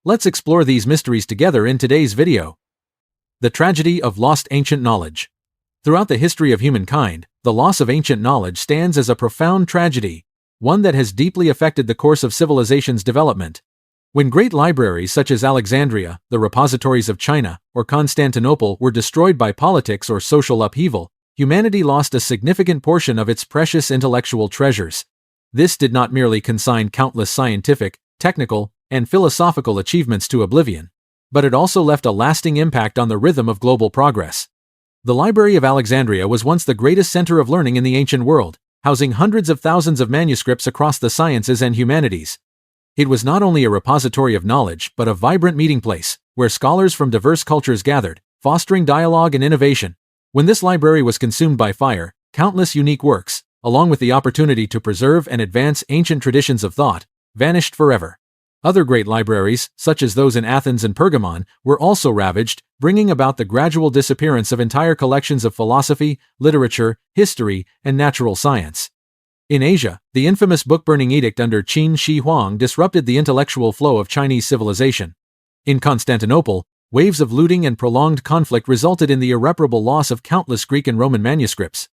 Let's explore these mysteries together in today's video. The tragedy of lost ancient knowledge. Throughout the history of humankind, the loss of ancient knowledge stands as a profound tragedy, one that has deeply affected the course of civilization's development. When great libraries such as Alexandria, the repositories of China, or Constantinople were destroyed by politics or social upheaval, humanity lost a significant portion of its precious intellectual treasures. This did not merely consign countless scientific, technical, and philosophical achievements to oblivion, but it also left a lasting impact on the rhythm of global progress. The Library of Alexandria was once the greatest center of learning in the ancient world, housing hundreds of thousands of manuscripts across the sciences and humanities. It was not only a repository of knowledge but a vibrant meeting place, where scholars from diverse cultures gathered, fostering dialogue and innovation. When this library was consumed by fire, countless unique works, along with the opportunity to preserve and advance ancient traditions of thought, vanished forever. Other great libraries, such as those in Athens and Pergamon, were also ravaged, bringing about the gradual disappearance of entire collections of philosophy, literature, history, and natural science. In Asia, the infamous book-burning edict under Qin Shi Huang disrupted the intellectual flow of Chinese civilization. In Constantinople, waves of looting and prolonged conflict resulted in the irreparable loss of countless Greek and Roman manuscripts.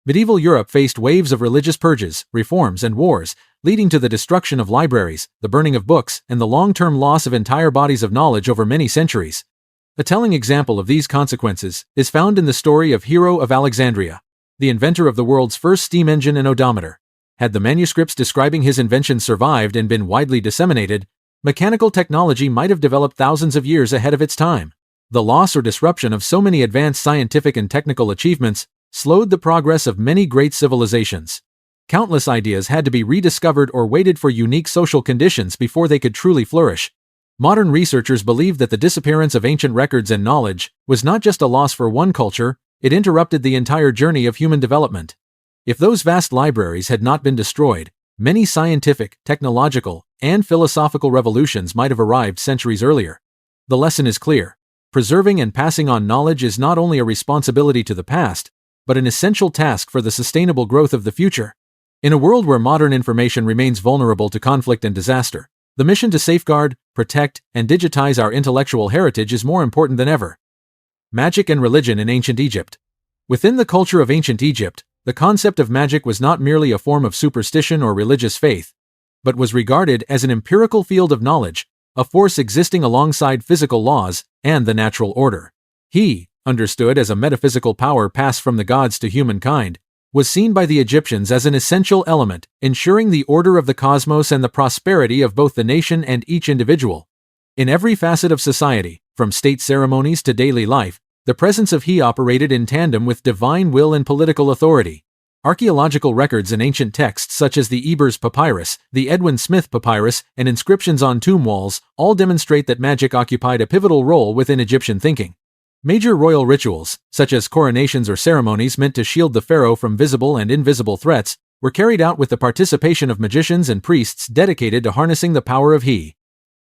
Medieval Europe faced waves of religious purges, reforms, and wars, leading to the destruction of libraries, the burning of books, and the long-term loss of entire bodies of knowledge over many centuries. A telling example of these consequences is found in the story of Hero of Alexandria, the inventor of the world's first steam engine and odometer. Had the manuscripts describing his invention survived and been widely disseminated, mechanical technology might have developed thousands of years ahead of its time. The loss or disruption of so many advanced scientific and technical achievements slowed the progress of many great civilizations. Countless ideas had to be rediscovered or waited for unique social conditions before they could truly flourish. Modern researchers believe that the disappearance of ancient records and knowledge was not just a loss for one culture, it interrupted the entire journey of human development. If those vast libraries had not been destroyed, many scientific, technological, and philosophical revolutions might have arrived centuries earlier. The lesson is clear. Preserving and passing on knowledge is not only a responsibility to the past, but an essential task for the sustainable growth of the future. In a world where modern information remains vulnerable to conflict and disaster, the mission to safeguard, protect, and digitize our intellectual heritage is more important than ever. Magic and religion in ancient Egypt. Within the culture of ancient Egypt, the concept of magic was not merely a form of superstition or religious faith, but was regarded as an empirical field of knowledge, a force existing alongside physical laws and the natural order. He, understood as a metaphysical power passed from the gods to humankind, was seen by the Egyptians as an essential element, ensuring the order of the cosmos and the prosperity of both the nation and each individual. In every facet of society, from state ceremonies to daily life, the presence of He operated in tandem with divine will and political authority. Archaeological records in ancient texts such as the Ebers Papyrus, the Edwin Smith Papyrus, and inscriptions on tomb walls all demonstrate that magic occupied a pivotal role within Egyptian thinking. Major royal rituals, such as coronations or ceremonies meant to shield the pharaoh from visible and invisible threats, were carried out with the participation of magicians and priests dedicated to harnessing the power of He.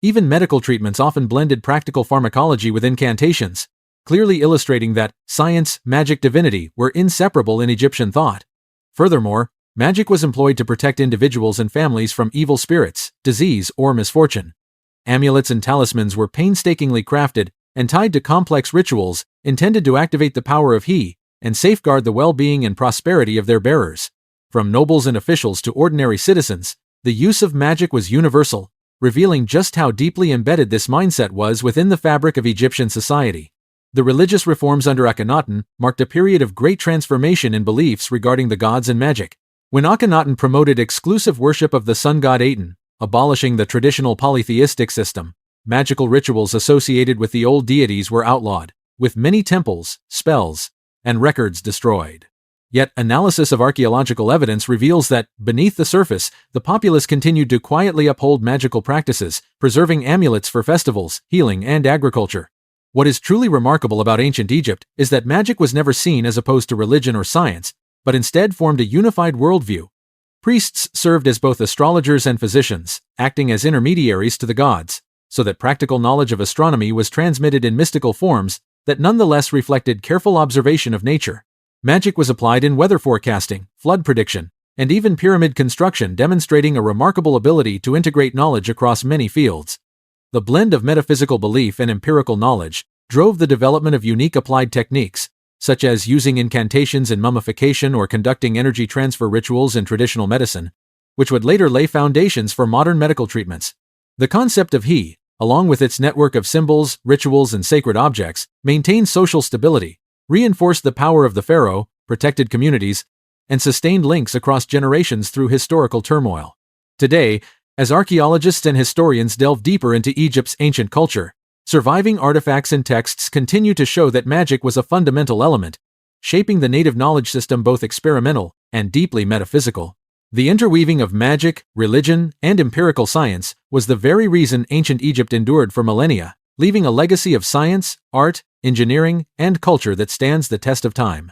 Even medical treatments often blended practical pharmacology with incantations, clearly illustrating that science, magic, divinity were inseparable in Egyptian thought. Furthermore, magic was employed to protect individuals and families from evil spirits, disease, or misfortune. Amulets and talismans were painstakingly crafted and tied to complex rituals intended to activate the power of He and safeguard the well-being and prosperity of their bearers. From nobles and officials to ordinary citizens, the use of magic was universal, revealing just how deeply embedded this mindset was within the fabric of Egyptian society. The religious reforms under Akhenaten marked a period of great transformation in beliefs regarding the gods and magic. When Akhenaten promoted exclusive worship of the sun god Aten, abolishing the traditional polytheistic system, magical rituals associated with the old deities were outlawed, with many temples, spells, and records destroyed. Yet, analysis of archaeological evidence reveals that, beneath the surface, the populace continued to quietly uphold magical practices, preserving amulets for festivals, healing, and agriculture. What is truly remarkable about ancient Egypt is that magic was never seen as opposed to religion or science, but instead formed a unified worldview. Priests served as both astrologers and physicians, acting as intermediaries to the gods, so that practical knowledge of astronomy was transmitted in mystical forms that nonetheless reflected careful observation of nature. Magic was applied in weather forecasting, flood prediction, and even pyramid construction, demonstrating a remarkable ability to integrate knowledge across many fields. The blend of metaphysical belief and empirical knowledge drove the development of unique applied techniques, such as using incantations in mummification or conducting energy transfer rituals in traditional medicine, which would later lay foundations for modern medical treatments. The concept of he, along with its network of symbols, rituals, and sacred objects, maintained social stability, reinforced the power of the pharaoh, protected communities, and sustained links across generations through historical turmoil. Today, as archaeologists and historians delve deeper into Egypt's ancient culture, surviving artifacts and texts continue to show that magic was a fundamental element, shaping the native knowledge system both experimental and deeply metaphysical. The interweaving of magic, religion, and empirical science was the very reason ancient Egypt endured for millennia, leaving a legacy of science, art, engineering, and culture that stands the test of time.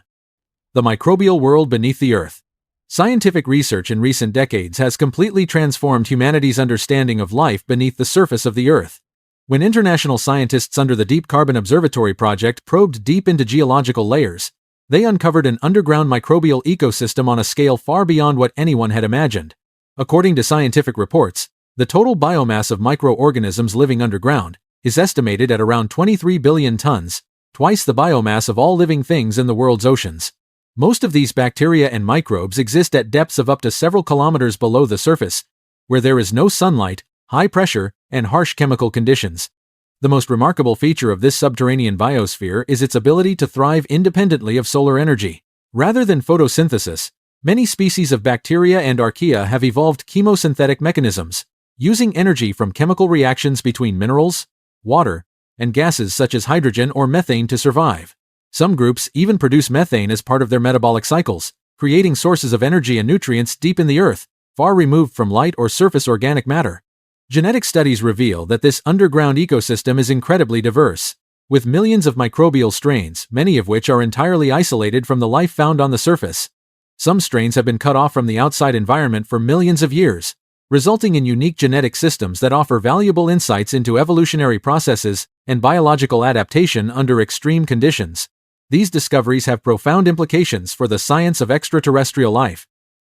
The microbial world beneath the Earth. Scientific research in recent decades has completely transformed humanity's understanding of life beneath the surface of the Earth. When international scientists under the Deep Carbon Observatory project probed deep into geological layers, they uncovered an underground microbial ecosystem on a scale far beyond what anyone had imagined. According to scientific reports, the total biomass of microorganisms living underground is estimated at around 23 billion tons, twice the biomass of all living things in the world's oceans. Most of these bacteria and microbes exist at depths of up to several kilometers below the surface, where there is no sunlight, high pressure, and harsh chemical conditions. The most remarkable feature of this subterranean biosphere is its ability to thrive independently of solar energy. Rather than photosynthesis, many species of bacteria and archaea have evolved chemosynthetic mechanisms, using energy from chemical reactions between minerals, water, and gases such as hydrogen or methane to survive. Some groups even produce methane as part of their metabolic cycles, creating sources of energy and nutrients deep in the earth, far removed from light or surface organic matter. Genetic studies reveal that this underground ecosystem is incredibly diverse, with millions of microbial strains, many of which are entirely isolated from the life found on the surface. Some strains have been cut off from the outside environment for millions of years, resulting in unique genetic systems that offer valuable insights into evolutionary processes and biological adaptation under extreme conditions. These discoveries have profound implications for the science of extraterrestrial life.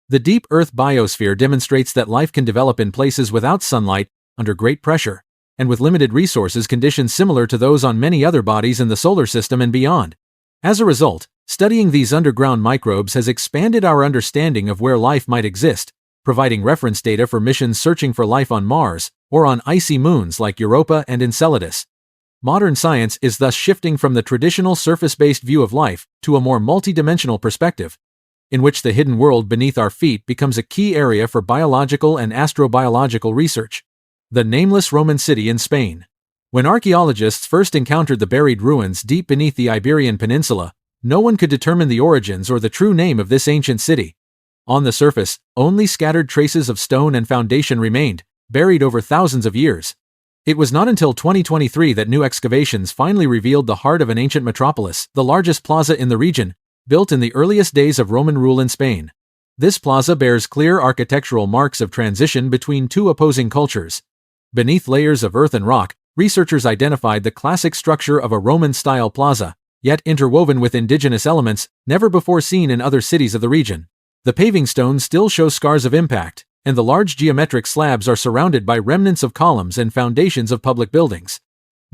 The deep Earth biosphere demonstrates that life can develop in places without sunlight, under great pressure, and with limited resources conditions similar to those on many other bodies in the solar system and beyond. As a result, studying these underground microbes has expanded our understanding of where life might exist, providing reference data for missions searching for life on Mars or on icy moons like Europa and Enceladus. Modern science is thus shifting from the traditional surface-based view of life to a more multidimensional perspective, in which the hidden world beneath our feet becomes a key area for biological and astrobiological research. The nameless Roman city in Spain. When archaeologists first encountered the buried ruins deep beneath the Iberian Peninsula, no one could determine the origins or the true name of this ancient city. On the surface, only scattered traces of stone and foundation remained, buried over thousands of years. It was not until 2023 that new excavations finally revealed the heart of an ancient metropolis, the largest plaza in the region, built in the earliest days of Roman rule in Spain. This plaza bears clear architectural marks of transition between two opposing cultures. Beneath layers of earth and rock, researchers identified the classic structure of a Roman-style plaza, yet interwoven with indigenous elements never before seen in other cities of the region. The paving stones still show scars of impact, and the large geometric slabs are surrounded by remnants of columns and foundations of public buildings.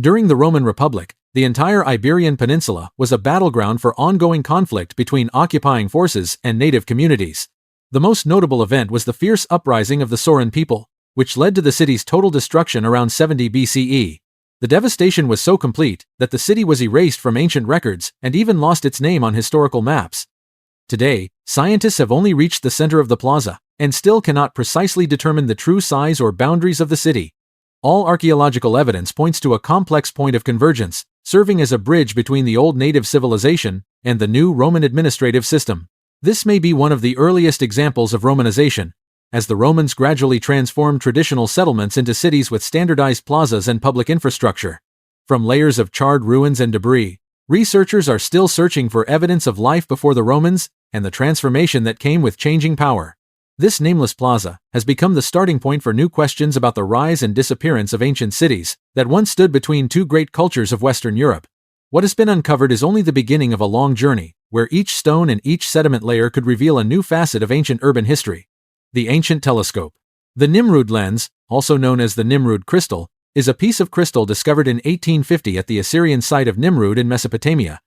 During the Roman Republic, the entire Iberian Peninsula was a battleground for ongoing conflict between occupying forces and native communities. The most notable event was the fierce uprising of the Soran people, which led to the city's total destruction around 70 BCE. The devastation was so complete that the city was erased from ancient records and even lost its name on historical maps. Today, scientists have only reached the center of the plaza and still cannot precisely determine the true size or boundaries of the city. All archaeological evidence points to a complex point of convergence, serving as a bridge between the old native civilization and the new Roman administrative system. This may be one of the earliest examples of Romanization, as the Romans gradually transformed traditional settlements into cities with standardized plazas and public infrastructure. From layers of charred ruins and debris, researchers are still searching for evidence of life before the Romans and the transformation that came with changing power. This nameless plaza has become the starting point for new questions about the rise and disappearance of ancient cities that once stood between two great cultures of Western Europe. What has been uncovered is only the beginning of a long journey, where each stone and each sediment layer could reveal a new facet of ancient urban history. The ancient telescope. The Nimrud lens, also known as the Nimrud crystal, is a piece of crystal discovered in 1850 at the Assyrian site of Nimrud in Mesopotamia.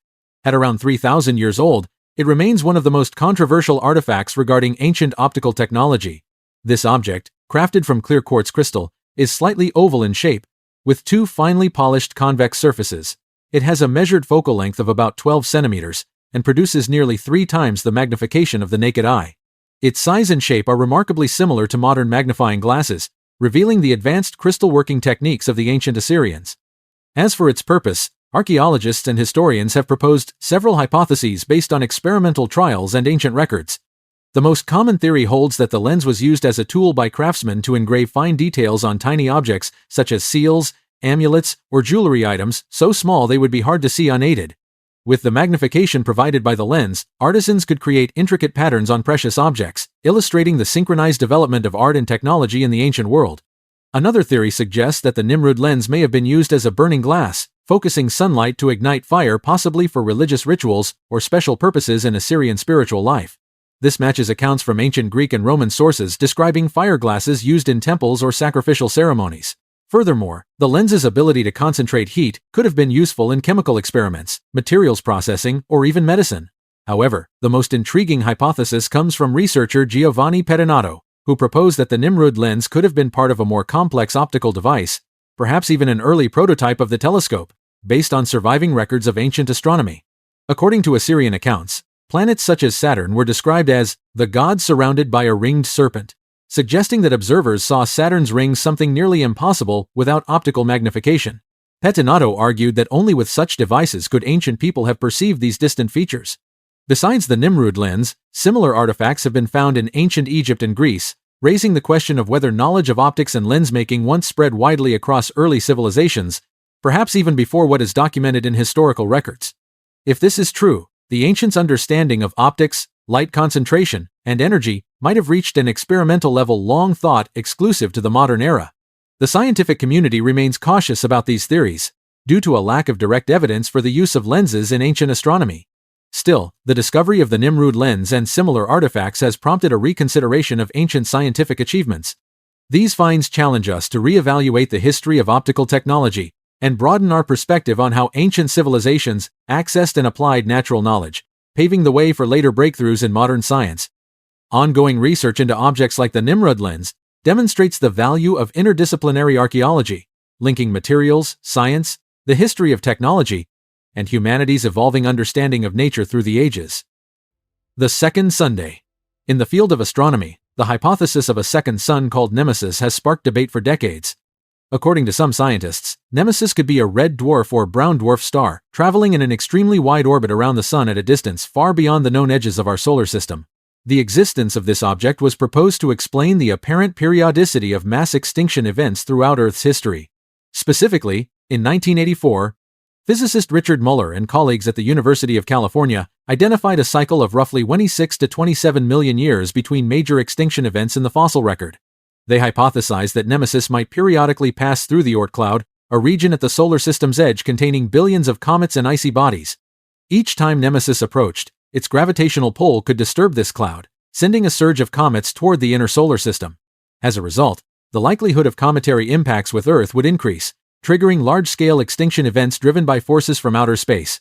At around 3,000 years old, it remains one of the most controversial artifacts regarding ancient optical technology. This object, crafted from clear quartz crystal, is slightly oval in shape, with two finely polished convex surfaces. It has a measured focal length of about 12 centimeters and produces nearly 3 times the magnification of the naked eye. Its size and shape are remarkably similar to modern magnifying glasses, revealing the advanced crystal working techniques of the ancient Assyrians. As for its purpose, archaeologists and historians have proposed several hypotheses based on experimental trials and ancient records. The most common theory holds that the lens was used as a tool by craftsmen to engrave fine details on tiny objects such as seals, amulets, or jewelry items so small they would be hard to see unaided. With the magnification provided by the lens, artisans could create intricate patterns on precious objects, illustrating the synchronized development of art and technology in the ancient world. Another theory suggests that the Nimrud lens may have been used as a burning glass, focusing sunlight to ignite fire, possibly for religious rituals or special purposes in Assyrian spiritual life. This matches accounts from ancient Greek and Roman sources describing fire glasses used in temples or sacrificial ceremonies. Furthermore, the lens's ability to concentrate heat could have been useful in chemical experiments, materials processing, or even medicine. However, the most intriguing hypothesis comes from researcher Giovanni Pettinato, who proposed that the Nimrud lens could have been part of a more complex optical device, perhaps even an early prototype of the telescope, based on surviving records of ancient astronomy. According to Assyrian accounts, planets such as Saturn were described as the god surrounded by a ringed serpent, suggesting that observers saw Saturn's rings something nearly impossible without optical magnification. Pettinato argued that only with such devices could ancient people have perceived these distant features. Besides the Nimrud lens, similar artifacts have been found in ancient Egypt and Greece, raising the question of whether knowledge of optics and lens-making once spread widely across early civilizations, perhaps even before what is documented in historical records. If this is true, the ancients' understanding of optics, light concentration, and energy might have reached an experimental level long thought exclusive to the modern era. The scientific community remains cautious about these theories, due to a lack of direct evidence for the use of lenses in ancient astronomy. Still, the discovery of the Nimrud lens and similar artifacts has prompted a reconsideration of ancient scientific achievements. These finds challenge us to re-evaluate the history of optical technology and broaden our perspective on how ancient civilizations accessed and applied natural knowledge, paving the way for later breakthroughs in modern science. Ongoing research into objects like the Nimrud lens demonstrates the value of interdisciplinary archaeology, linking materials, science, the history of technology, and humanity's evolving understanding of nature through the ages. The Second Sunday. In the field of astronomy, the hypothesis of a second sun called Nemesis has sparked debate for decades. According to some scientists, Nemesis could be a red dwarf or brown dwarf star, traveling in an extremely wide orbit around the Sun at a distance far beyond the known edges of our solar system. The existence of this object was proposed to explain the apparent periodicity of mass extinction events throughout Earth's history. Specifically, in 1984, physicist Richard Muller and colleagues at the University of California identified a cycle of roughly 26 to 27 million years between major extinction events in the fossil record. They hypothesized that Nemesis might periodically pass through the Oort cloud, a region at the solar system's edge containing billions of comets and icy bodies. Each time Nemesis approached, its gravitational pull could disturb this cloud, sending a surge of comets toward the inner solar system. As a result, the likelihood of cometary impacts with Earth would increase, triggering large-scale extinction events driven by forces from outer space.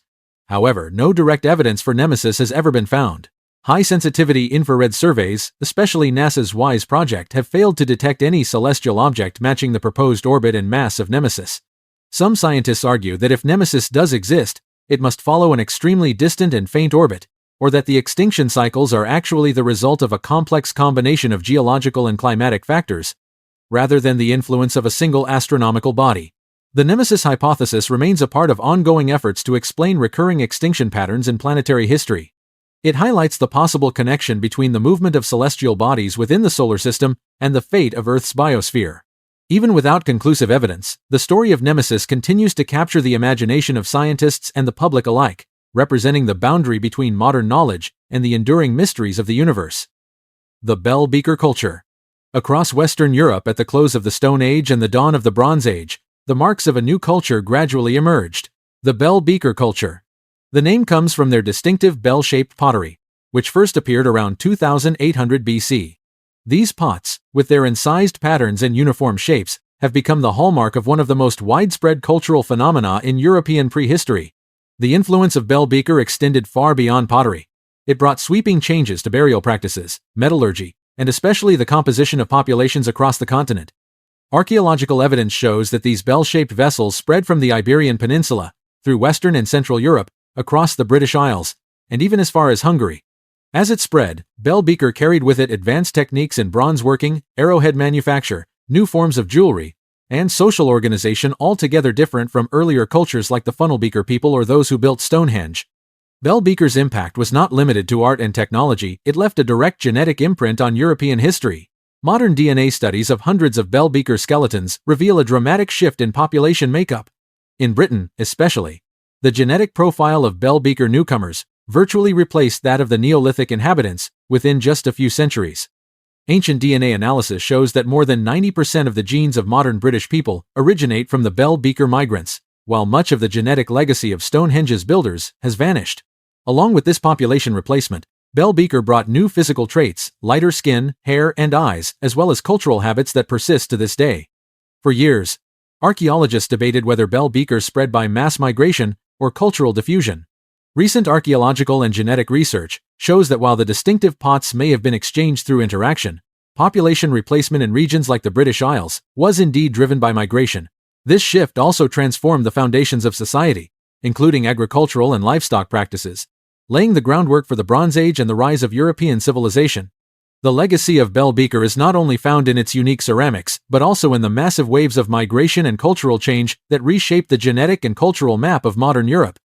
However, no direct evidence for Nemesis has ever been found. High-sensitivity infrared surveys, especially NASA's WISE project, have failed to detect any celestial object matching the proposed orbit and mass of Nemesis. Some scientists argue that if Nemesis does exist, it must follow an extremely distant and faint orbit, or that the extinction cycles are actually the result of a complex combination of geological and climatic factors, rather than the influence of a single astronomical body. The Nemesis hypothesis remains a part of ongoing efforts to explain recurring extinction patterns in planetary history. It highlights the possible connection between the movement of celestial bodies within the solar system and the fate of Earth's biosphere. Even without conclusive evidence, the story of Nemesis continues to capture the imagination of scientists and the public alike, representing the boundary between modern knowledge and the enduring mysteries of the universe. The Bellbeaker culture. Across Western Europe at the close of the Stone Age and the dawn of the Bronze Age, the marks of a new culture gradually emerged. The Bellbeaker culture. The name comes from their distinctive bell-shaped pottery, which first appeared around 2800 BC. These pots, with their incised patterns and uniform shapes, have become the hallmark of one of the most widespread cultural phenomena in European prehistory. The influence of Bellbeaker extended far beyond pottery. It brought sweeping changes to burial practices, metallurgy, and especially the composition of populations across the continent. Archaeological evidence shows that these bell-shaped vessels spread from the Iberian Peninsula, through Western and Central Europe, across the British Isles, and even as far as Hungary. As it spread, Bellbeaker carried with it advanced techniques in bronze working, arrowhead manufacture, new forms of jewelry, and social organization altogether different from earlier cultures like the funnel-beaker people or those who built Stonehenge. Bellbeaker's impact was not limited to art and technology, it left a direct genetic imprint on European history. Modern DNA studies of hundreds of Bellbeaker skeletons reveal a dramatic shift in population makeup. In Britain, especially, the genetic profile of Bellbeaker newcomers virtually replaced that of the Neolithic inhabitants within just a few centuries. Ancient DNA analysis shows that more than 90% of the genes of modern British people originate from the Bellbeaker migrants, while much of the genetic legacy of Stonehenge's builders has vanished. Along with this population replacement, Bellbeaker brought new physical traits, lighter skin, hair, and eyes, as well as cultural habits that persist to this day. For years, archaeologists debated whether Bellbeaker spread by mass migration or cultural diffusion. Recent archaeological and genetic research shows that while the distinctive pots may have been exchanged through interaction, population replacement in regions like the British Isles was indeed driven by migration. This shift also transformed the foundations of society, including agricultural and livestock practices, laying the groundwork for the Bronze Age and the rise of European civilization. The legacy of Bellbeaker is not only found in its unique ceramics, but also in the massive waves of migration and cultural change that reshaped the genetic and cultural map of modern Europe.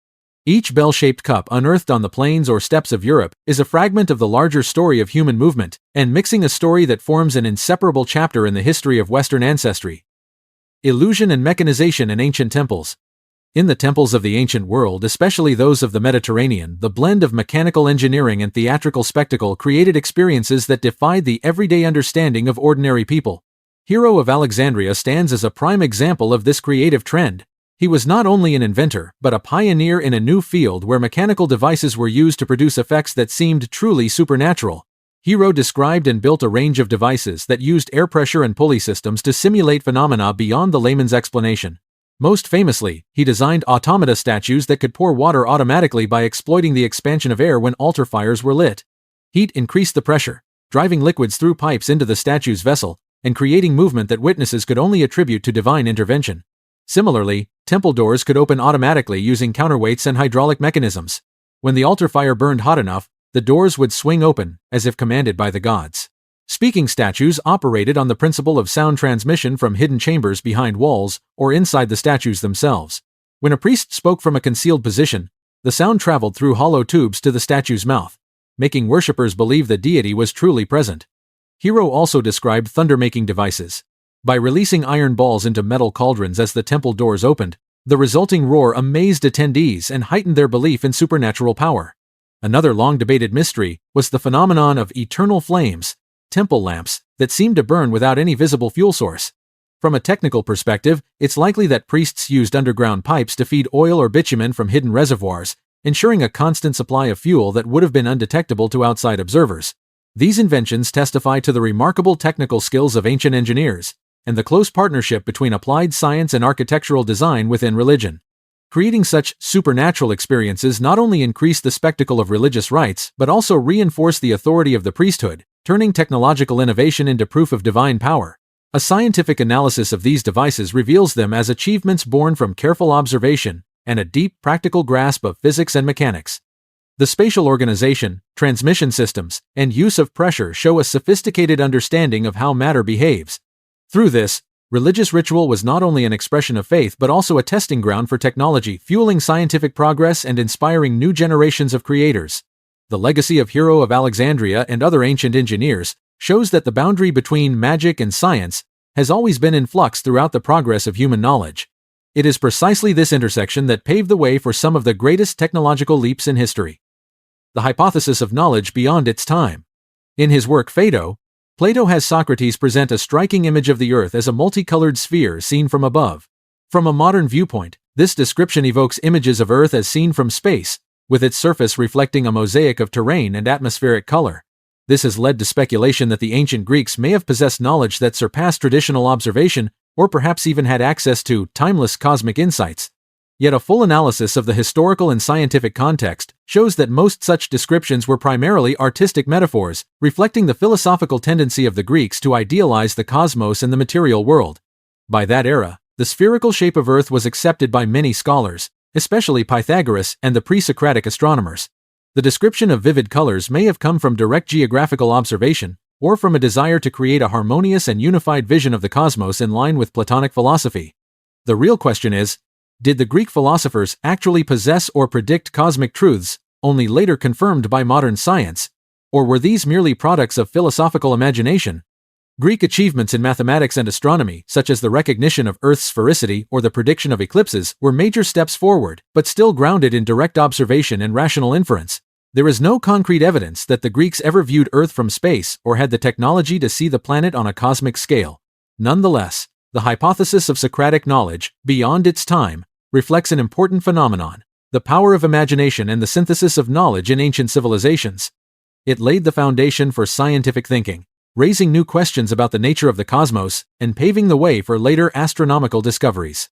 Each bell-shaped cup unearthed on the plains or steppes of Europe is a fragment of the larger story of human movement, and mixing a story that forms an inseparable chapter in the history of Western ancestry. Illusion and mechanization in ancient temples. In the temples of the ancient world, especially those of the Mediterranean, the blend of mechanical engineering and theatrical spectacle created experiences that defied the everyday understanding of ordinary people. Hero of Alexandria stands as a prime example of this creative trend. He was not only an inventor, but a pioneer in a new field where mechanical devices were used to produce effects that seemed truly supernatural. Hero described and built a range of devices that used air pressure and pulley systems to simulate phenomena beyond the layman's explanation. Most famously, he designed automata statues that could pour water automatically by exploiting the expansion of air when altar fires were lit. Heat increased the pressure, driving liquids through pipes into the statue's vessel, and creating movement that witnesses could only attribute to divine intervention. Similarly, temple doors could open automatically using counterweights and hydraulic mechanisms. When the altar fire burned hot enough, the doors would swing open, as if commanded by the gods. Speaking statues operated on the principle of sound transmission from hidden chambers behind walls or inside the statues themselves. When a priest spoke from a concealed position, the sound traveled through hollow tubes to the statue's mouth, making worshippers believe the deity was truly present. Hero also described thunder-making devices. By releasing iron balls into metal cauldrons as the temple doors opened, the resulting roar amazed attendees and heightened their belief in supernatural power. Another long-debated mystery was the phenomenon of eternal flames, temple lamps, that seemed to burn without any visible fuel source. From a technical perspective, it's likely that priests used underground pipes to feed oil or bitumen from hidden reservoirs, ensuring a constant supply of fuel that would have been undetectable to outside observers. These inventions testify to the remarkable technical skills of ancient engineers, and the close partnership between applied science and architectural design within religion. Creating such supernatural experiences not only increased the spectacle of religious rites but also reinforced the authority of the priesthood, turning technological innovation into proof of divine power. A scientific analysis of these devices reveals them as achievements born from careful observation and a deep practical grasp of physics and mechanics. The spatial organization, transmission systems, and use of pressure show a sophisticated understanding of how matter behaves. Through this, religious ritual was not only an expression of faith but also a testing ground for technology, fueling scientific progress and inspiring new generations of creators. The legacy of Hero of Alexandria and other ancient engineers shows that the boundary between magic and science has always been in flux throughout the progress of human knowledge. It is precisely this intersection that paved the way for some of the greatest technological leaps in history. The hypothesis of knowledge beyond its time. In his work Phaedo, Plato has Socrates present a striking image of the Earth as a multicolored sphere seen from above. From a modern viewpoint, this description evokes images of Earth as seen from space, with its surface reflecting a mosaic of terrain and atmospheric color. This has led to speculation that the ancient Greeks may have possessed knowledge that surpassed traditional observation or perhaps even had access to timeless cosmic insights. Yet a full analysis of the historical and scientific context shows that most such descriptions were primarily artistic metaphors, reflecting the philosophical tendency of the Greeks to idealize the cosmos and the material world. By that era, the spherical shape of Earth was accepted by many scholars, especially Pythagoras and the pre-Socratic astronomers. The description of vivid colors may have come from direct geographical observation, or from a desire to create a harmonious and unified vision of the cosmos in line with Platonic philosophy. The real question is, did the Greek philosophers actually possess or predict cosmic truths, only later confirmed by modern science? Or were these merely products of philosophical imagination? Greek achievements in mathematics and astronomy, such as the recognition of Earth's sphericity or the prediction of eclipses, were major steps forward, but still grounded in direct observation and rational inference. There is no concrete evidence that the Greeks ever viewed Earth from space or had the technology to see the planet on a cosmic scale. Nonetheless, the hypothesis of Socratic knowledge, beyond its time, reflects an important phenomenon: the power of imagination and the synthesis of knowledge in ancient civilizations. It laid the foundation for scientific thinking, raising new questions about the nature of the cosmos and paving the way for later astronomical discoveries.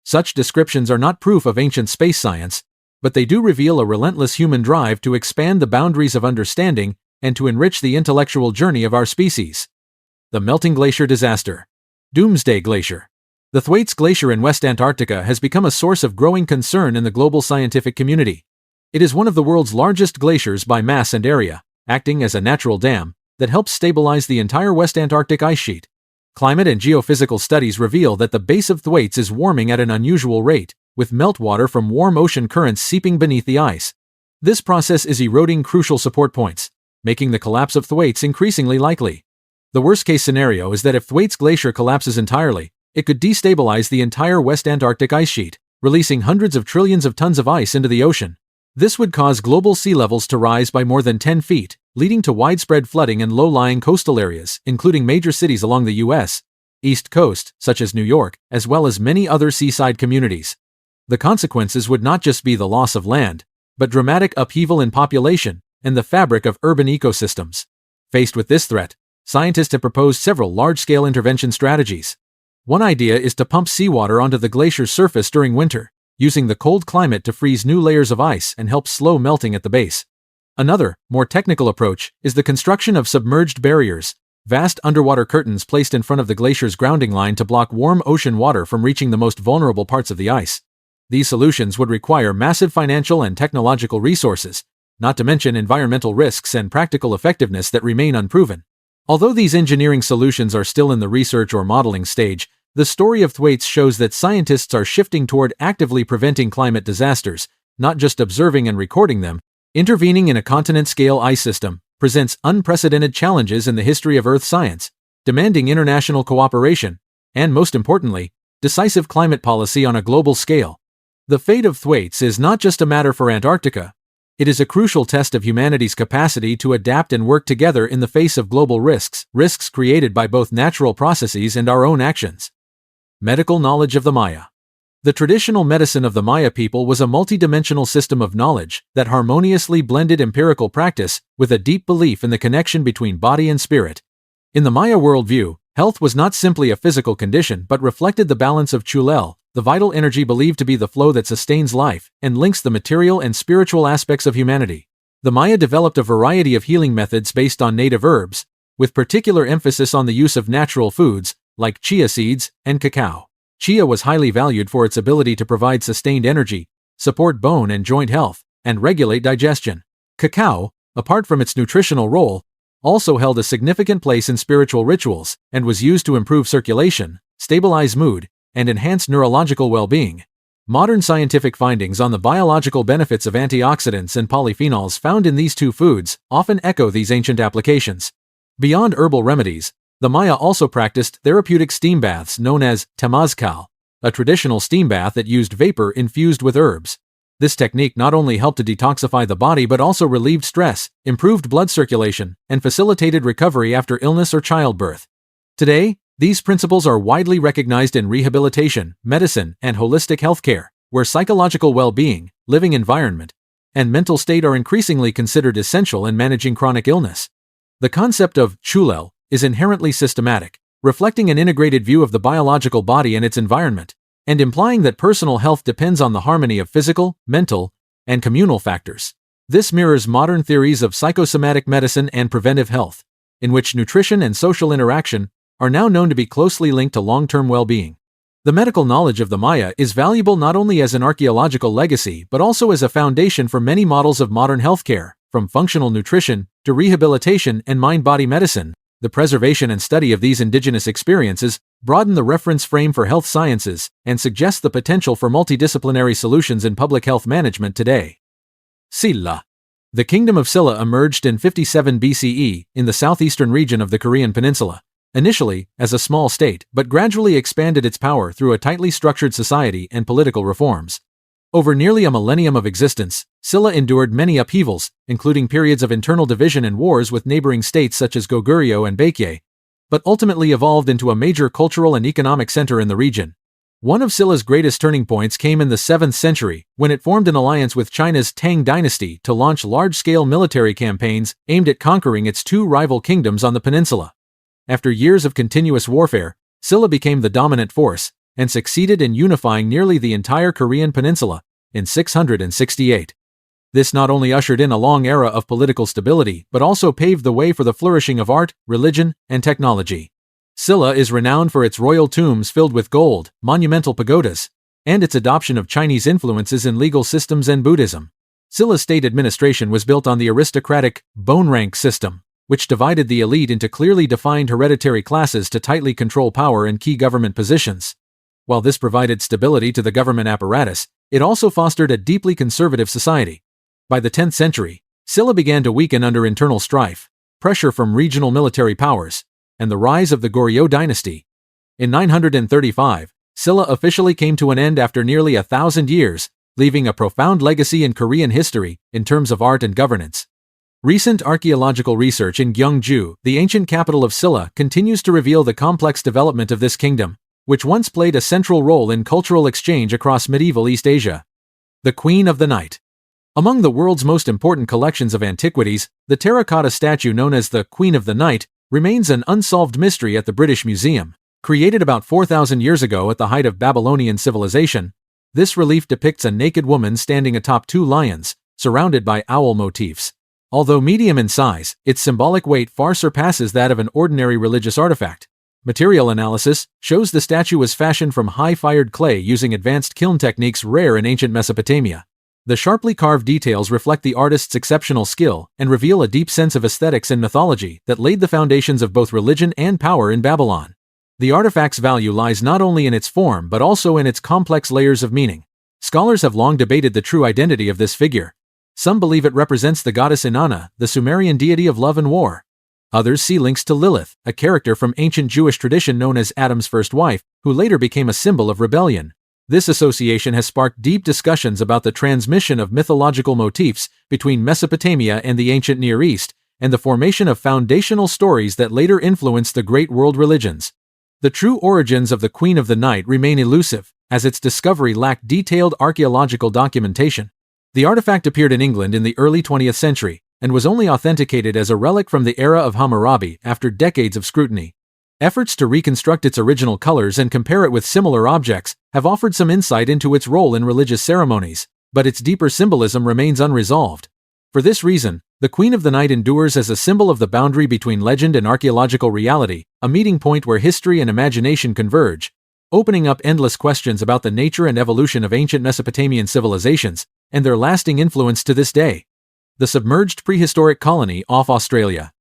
Such descriptions are not proof of ancient space science, but they do reveal a relentless human drive to expand the boundaries of understanding and to enrich the intellectual journey of our species. The melting glacier disaster. Doomsday Glacier. The Thwaites Glacier in West Antarctica has become a source of growing concern in the global scientific community. It is one of the world's largest glaciers by mass and area, acting as a natural dam that helps stabilize the entire West Antarctic ice sheet. Climate and geophysical studies reveal that the base of Thwaites is warming at an unusual rate, with meltwater from warm ocean currents seeping beneath the ice. This process is eroding crucial support points, making the collapse of Thwaites increasingly likely. The worst-case scenario is that if Thwaites Glacier collapses entirely, it could destabilize the entire West Antarctic ice sheet, releasing hundreds of trillions of tons of ice into the ocean. This would cause global sea levels to rise by more than 10 feet, leading to widespread flooding in low-lying coastal areas, including major cities along the U.S. East Coast, such as New York, as well as many other seaside communities. The consequences would not just be the loss of land, but dramatic upheaval in population and the fabric of urban ecosystems. Faced with this threat, scientists have proposed several large-scale intervention strategies. One idea is to pump seawater onto the glacier's surface during winter, using the cold climate to freeze new layers of ice and help slow melting at the base. Another, more technical approach is the construction of submerged barriers, vast underwater curtains placed in front of the glacier's grounding line to block warm ocean water from reaching the most vulnerable parts of the ice. These solutions would require massive financial and technological resources, not to mention environmental risks and practical effectiveness that remain unproven. Although these engineering solutions are still in the research or modeling stage, the story of Thwaites shows that scientists are shifting toward actively preventing climate disasters, not just observing and recording them. Intervening in a continent-scale ice system presents unprecedented challenges in the history of Earth science, demanding international cooperation, and most importantly, decisive climate policy on a global scale. The fate of Thwaites is not just a matter for Antarctica. It is a crucial test of humanity's capacity to adapt and work together in the face of global risks created by both natural processes and our own actions. Medical knowledge of the Maya. The traditional medicine of the Maya people was a multidimensional system of knowledge that harmoniously blended empirical practice with a deep belief in the connection between body and spirit. In the Maya worldview, health was not simply a physical condition but reflected the balance of Chulel, the vital energy believed to be the flow that sustains life and links the material and spiritual aspects of humanity. The Maya developed a variety of healing methods based on native herbs, with particular emphasis on the use of natural foods like chia seeds and cacao. Chia was highly valued for its ability to provide sustained energy, support bone and joint health, and regulate digestion. Cacao, apart from its nutritional role, also held a significant place in spiritual rituals and was used to improve circulation, stabilize mood, and enhance neurological well-being. Modern scientific findings on the biological benefits of antioxidants and polyphenols found in these two foods often echo these ancient applications. Beyond herbal remedies, the Maya also practiced therapeutic steam baths known as temazcal, a traditional steam bath that used vapor infused with herbs. This technique not only helped to detoxify the body but also relieved stress, improved blood circulation, and facilitated recovery after illness or childbirth. Today, these principles are widely recognized in rehabilitation, medicine, and holistic healthcare, where psychological well-being, living environment, and mental state are increasingly considered essential in managing chronic illness. The concept of chulel is inherently systematic, reflecting an integrated view of the biological body and its environment, and implying that personal health depends on the harmony of physical, mental, and communal factors. This mirrors modern theories of psychosomatic medicine and preventive health, in which nutrition and social interaction are now known to be closely linked to long-term well-being. The medical knowledge of the Maya is valuable not only as an archaeological legacy but also as a foundation for many models of modern healthcare, from functional nutrition to rehabilitation and mind-body medicine. The preservation and study of these indigenous experiences broaden the reference frame for health sciences and suggest the potential for multidisciplinary solutions in public health management today. Silla. The Kingdom of Silla emerged in 57 BCE in the southeastern region of the Korean peninsula, initially as a small state but gradually expanded its power through a tightly structured society and political reforms. Over nearly a millennium of existence, Silla endured many upheavals, including periods of internal division and wars with neighboring states such as Goguryeo and Baekje, but ultimately evolved into a major cultural and economic center in the region. One of Silla's greatest turning points came in the 7th century, when it formed an alliance with China's Tang dynasty to launch large-scale military campaigns aimed at conquering its two rival kingdoms on the peninsula. After years of continuous warfare, Silla became the dominant force, and succeeded in unifying nearly the entire Korean peninsula in 668. This not only ushered in a long era of political stability but also paved the way for the flourishing of art, religion, and technology. Silla is renowned for its royal tombs filled with gold, monumental pagodas, and its adoption of Chinese influences in legal systems and Buddhism. Silla's state administration was built on the aristocratic bone rank system, which divided the elite into clearly defined hereditary classes to tightly control power in key government positions. While this provided stability to the government apparatus, it also fostered a deeply conservative society. By the 10th century, Silla began to weaken under internal strife, pressure from regional military powers, and the rise of the Goryeo dynasty. In 935, Silla officially came to an end after nearly 1,000 years, leaving a profound legacy in Korean history in terms of art and governance. Recent archaeological research in Gyeongju, the ancient capital of Silla, continues to reveal the complex development of this kingdom, which once played a central role in cultural exchange across medieval East Asia. The Queen of the Night. Among the world's most important collections of antiquities, the terracotta statue known as the Queen of the Night remains an unsolved mystery at the British Museum. Created about 4,000 years ago at the height of Babylonian civilization, this relief depicts a naked woman standing atop two lions, surrounded by owl motifs. Although medium in size, its symbolic weight far surpasses that of an ordinary religious artifact. Material analysis shows the statue was fashioned from high-fired clay using advanced kiln techniques rare in ancient Mesopotamia. The sharply carved details reflect the artist's exceptional skill and reveal a deep sense of aesthetics and mythology that laid the foundations of both religion and power in Babylon. The artifact's value lies not only in its form but also in its complex layers of meaning. Scholars have long debated the true identity of this figure. Some believe it represents the goddess Inanna, the Sumerian deity of love and war. Others see links to Lilith, a character from ancient Jewish tradition known as Adam's first wife, who later became a symbol of rebellion. This association has sparked deep discussions about the transmission of mythological motifs between Mesopotamia and the ancient Near East, and the formation of foundational stories that later influenced the great world religions. The true origins of the Queen of the Night remain elusive, as its discovery lacked detailed archaeological documentation. The artifact appeared in England in the early 20th century, and was only authenticated as a relic from the era of Hammurabi after decades of scrutiny. Efforts to reconstruct its original colors and compare it with similar objects have offered some insight into its role in religious ceremonies, but its deeper symbolism remains unresolved. For this reason, the Queen of the Night endures as a symbol of the boundary between legend and archaeological reality, a meeting point where history and imagination converge, opening up endless questions about the nature and evolution of ancient Mesopotamian civilizations and their lasting influence to this day. The submerged prehistoric colony off Australia.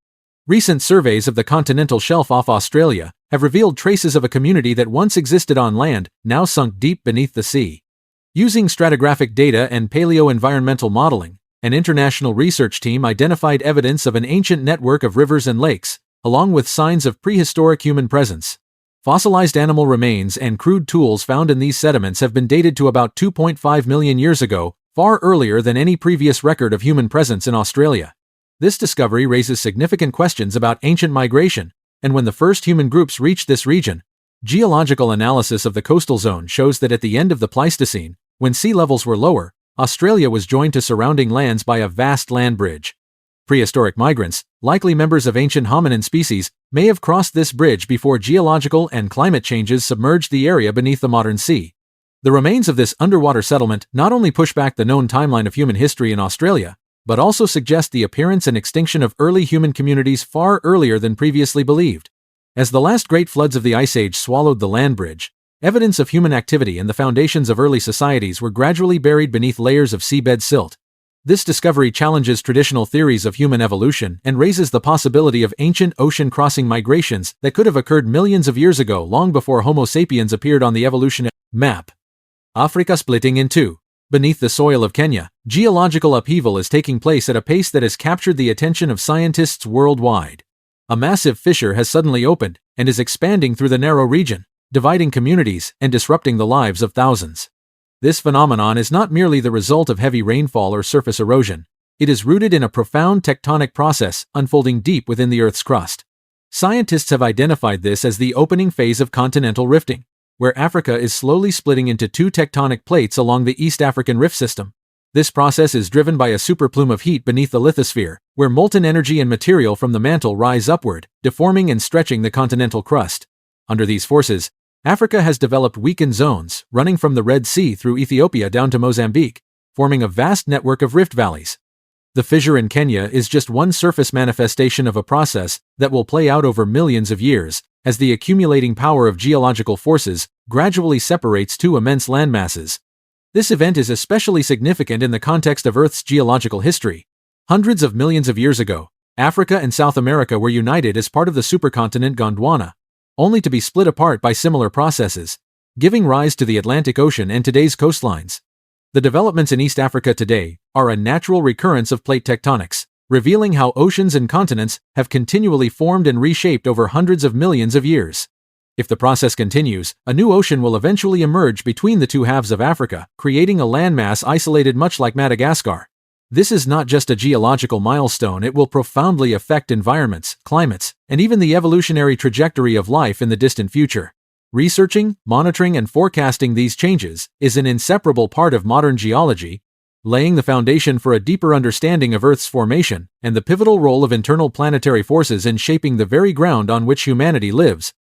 Recent surveys of the continental shelf off Australia have revealed traces of a community that once existed on land, now sunk deep beneath the sea. Using stratigraphic data and paleo-environmental modeling, an international research team identified evidence of an ancient network of rivers and lakes, along with signs of prehistoric human presence. Fossilized animal remains and crude tools found in these sediments have been dated to about 2.5 million years ago, far earlier than any previous record of human presence in Australia. This discovery raises significant questions about ancient migration, and when the first human groups reached this region. Geological analysis of the coastal zone shows that at the end of the Pleistocene, when sea levels were lower, Australia was joined to surrounding lands by a vast land bridge. Prehistoric migrants, likely members of ancient hominin species, may have crossed this bridge before geological and climate changes submerged the area beneath the modern sea. The remains of this underwater settlement not only push back the known timeline of human history in Australia, but also suggest the appearance and extinction of early human communities far earlier than previously believed. As the last great floods of the Ice Age swallowed the land bridge, evidence of human activity and the foundations of early societies were gradually buried beneath layers of seabed silt. This discovery challenges traditional theories of human evolution and raises the possibility of ancient ocean-crossing migrations that could have occurred millions of years ago, long before Homo sapiens appeared on the evolutionary map. Africa splitting in two. Beneath the soil of Kenya, geological upheaval is taking place at a pace that has captured the attention of scientists worldwide. A massive fissure has suddenly opened and is expanding through the narrow region, dividing communities and disrupting the lives of thousands. This phenomenon is not merely the result of heavy rainfall or surface erosion. It is rooted in a profound tectonic process unfolding deep within the Earth's crust. Scientists have identified this as the opening phase of continental rifting, where Africa is slowly splitting into two tectonic plates along the East African Rift System. This process is driven by a superplume of heat beneath the lithosphere, where molten energy and material from the mantle rise upward, deforming and stretching the continental crust. Under these forces, Africa has developed weakened zones, running from the Red Sea through Ethiopia down to Mozambique, forming a vast network of rift valleys. The fissure in Kenya is just one surface manifestation of a process that will play out over millions of years, as the accumulating power of geological forces gradually separates two immense landmasses. This event is especially significant in the context of Earth's geological history. Hundreds of millions of years ago, Africa and South America were united as part of the supercontinent Gondwana, only to be split apart by similar processes, giving rise to the Atlantic Ocean and today's coastlines. The developments in East Africa today are a natural recurrence of plate tectonics, revealing how oceans and continents have continually formed and reshaped over hundreds of millions of years. If the process continues, a new ocean will eventually emerge between the two halves of Africa, creating a landmass isolated much like Madagascar. This is not just a geological milestone, it will profoundly affect environments, climates, and even the evolutionary trajectory of life in the distant future. Researching, monitoring, and forecasting these changes is an inseparable part of modern geology, laying the foundation for a deeper understanding of Earth's formation and the pivotal role of internal planetary forces in shaping the very ground on which humanity lives.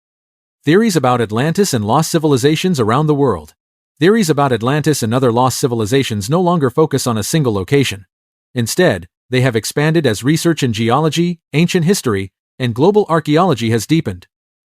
Theories about Atlantis and lost civilizations around the world. Theories about Atlantis and other lost civilizations no longer focus on a single location. Instead, they have expanded as research in geology, ancient history, and global archaeology has deepened.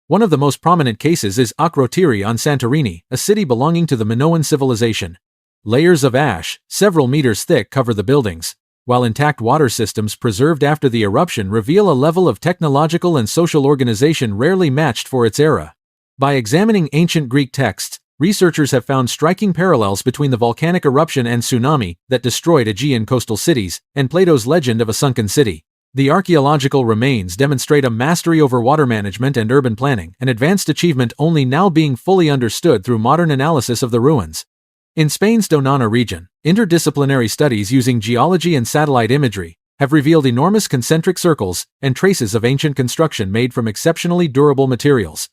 One of the most prominent cases is Akrotiri on Santorini, a city belonging to the Minoan civilization. Layers of ash, several meters thick, cover the buildings, while intact water systems preserved after the eruption reveal a level of technological and social organization rarely matched for its era. By examining ancient Greek texts, researchers have found striking parallels between the volcanic eruption and tsunami that destroyed Aegean coastal cities and Plato's legend of a sunken city. The archaeological remains demonstrate a mastery over water management and urban planning, an advanced achievement only now being fully understood through modern analysis of the ruins. In Spain's Donana region, interdisciplinary studies using geology and satellite imagery have revealed enormous concentric circles and traces of ancient construction made from exceptionally durable materials.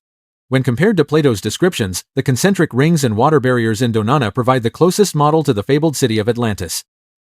When compared to Plato's descriptions, the concentric rings and water barriers in Donana provide the closest model to the fabled city of Atlantis.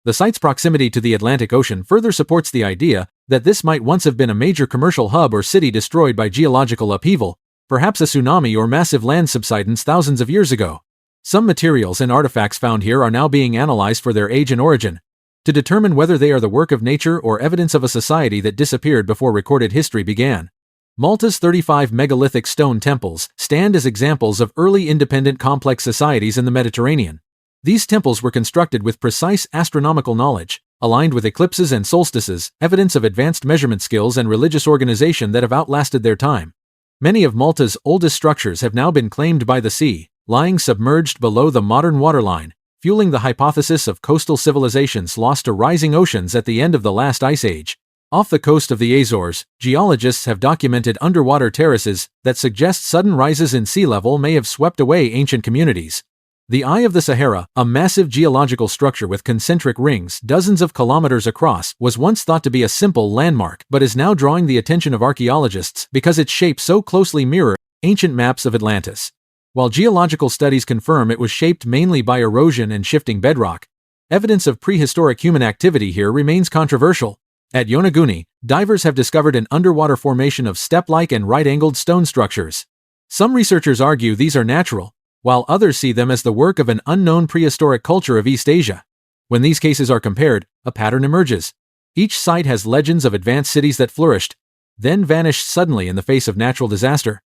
The site's proximity to the Atlantic Ocean further supports the idea that this might once have been a major commercial hub or city destroyed by geological upheaval, perhaps a tsunami or massive land subsidence thousands of years ago. Some materials and artifacts found here are now being analyzed for their age and origin, to determine whether they are the work of nature or evidence of a society that disappeared before recorded history began. Malta's 35 megalithic stone temples stand as examples of early independent complex societies in the Mediterranean. These temples were constructed with precise astronomical knowledge, aligned with eclipses and solstices, evidence of advanced measurement skills and religious organization that have outlasted their time. Many of Malta's oldest structures have now been claimed by the sea, lying submerged below the modern waterline, fueling the hypothesis of coastal civilizations lost to rising oceans at the end of the last ice age. Off the coast of the Azores, geologists have documented underwater terraces that suggest sudden rises in sea level may have swept away ancient communities. The Eye of the Sahara, a massive geological structure with concentric rings dozens of kilometers across, was once thought to be a simple landmark but is now drawing the attention of archaeologists because its shape so closely mirrors ancient maps of Atlantis. While geological studies confirm it was shaped mainly by erosion and shifting bedrock, evidence of prehistoric human activity here remains controversial. At Yonaguni, divers have discovered an underwater formation of step-like and right-angled stone structures. Some researchers argue these are natural, while others see them as the work of an unknown prehistoric culture of East Asia. When these cases are compared, a pattern emerges. Each site has legends of advanced cities that flourished, then vanished suddenly in the face of natural disaster.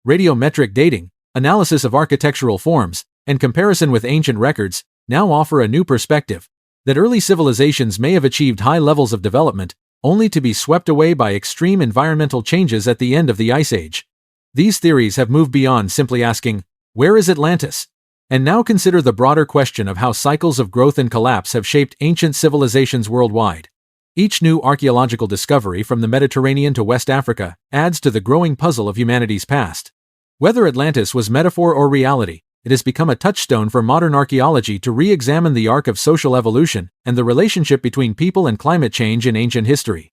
Radiometric dating, analysis of architectural forms, and comparison with ancient records now offer a new perspective that early civilizations may have achieved high levels of development, only to be swept away by extreme environmental changes at the end of the Ice Age. These theories have moved beyond simply asking, "Where is Atlantis?" and now consider the broader question of how cycles of growth and collapse have shaped ancient civilizations worldwide. Each new archaeological discovery from the Mediterranean to West Africa adds to the growing puzzle of humanity's past. Whether Atlantis was metaphor or reality, it has become a touchstone for modern archaeology to re-examine the arc of social evolution and the relationship between people and climate change in ancient history.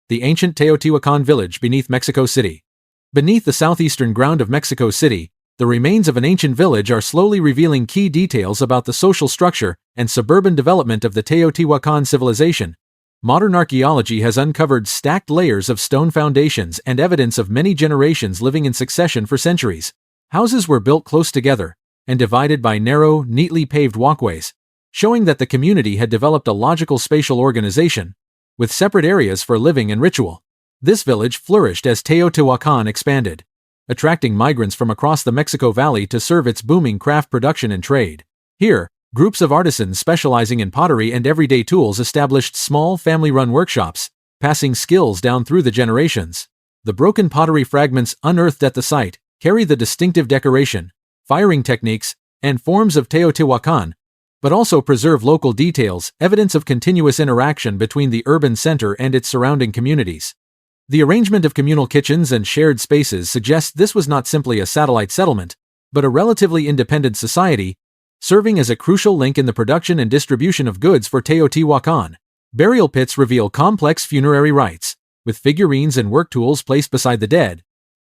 The ancient Teotihuacan village beneath Mexico City. Beneath the southeastern ground of Mexico City, the remains of an ancient village are slowly revealing key details about the social structure and suburban development of the Teotihuacan civilization. Modern archaeology has uncovered stacked layers of stone foundations and evidence of many generations living in succession for centuries. Houses were built close together and divided by narrow, neatly paved walkways, showing that the community had developed a logical spatial organization, with separate areas for living and ritual. This village flourished as Teotihuacan expanded, attracting migrants from across the Mexico Valley to serve its booming craft production and trade. Here, groups of artisans specializing in pottery and everyday tools established small family-run workshops, passing skills down through the generations. The broken pottery fragments unearthed at the site carry the distinctive decoration, firing techniques, and forms of Teotihuacan, but also preserve local details, evidence of continuous interaction between the urban center and its surrounding communities. The arrangement of communal kitchens and shared spaces suggests this was not simply a satellite settlement, but a relatively independent society, serving as a crucial link in the production and distribution of goods for Teotihuacan. Burial pits reveal complex funerary rites, with figurines and work tools placed beside the dead,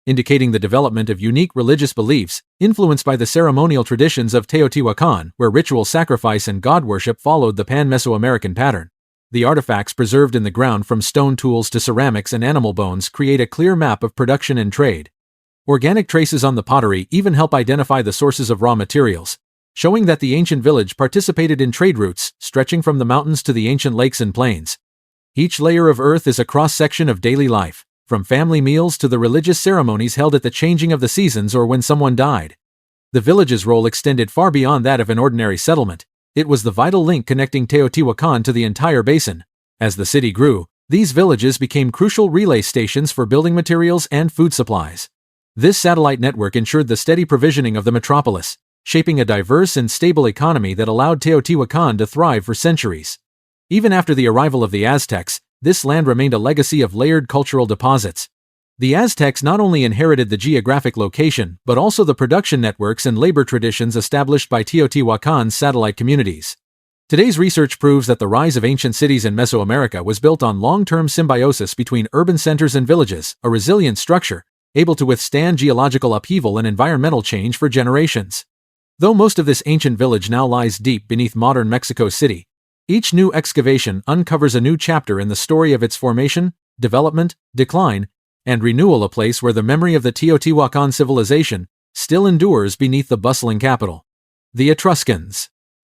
indicating the development of unique religious beliefs influenced by the ceremonial traditions of Teotihuacan, where ritual sacrifice and god worship followed the pan-Mesoamerican pattern. The artifacts preserved in the ground, from stone tools to ceramics and animal bones, create a clear map of production and trade. Organic traces on the pottery even help identify the sources of raw materials, showing that the ancient village participated in trade routes stretching from the mountains to the ancient lakes and plains. Each layer of earth is a cross-section of daily life, from family meals to the religious ceremonies held at the changing of the seasons or when someone died. The village's role extended far beyond that of an ordinary settlement. It was the vital link connecting Teotihuacan to the entire basin. As the city grew, these villages became crucial relay stations for building materials and food supplies. This satellite network ensured the steady provisioning of the metropolis, shaping a diverse and stable economy that allowed Teotihuacan to thrive for centuries. Even after the arrival of the Aztecs, this land remained a legacy of layered cultural deposits. The Aztecs not only inherited the geographic location, but also the production networks and labor traditions established by Teotihuacan's satellite communities. Today's research proves that the rise of ancient cities in Mesoamerica was built on long-term symbiosis between urban centers and villages, a resilient structure, able to withstand geological upheaval and environmental change for generations. Though most of this ancient village now lies deep beneath modern Mexico City, each new excavation uncovers a new chapter in the story of its formation, development, decline, and renewal, a place where the memory of the Teotihuacan civilization still endures beneath the bustling capital. The Etruscans.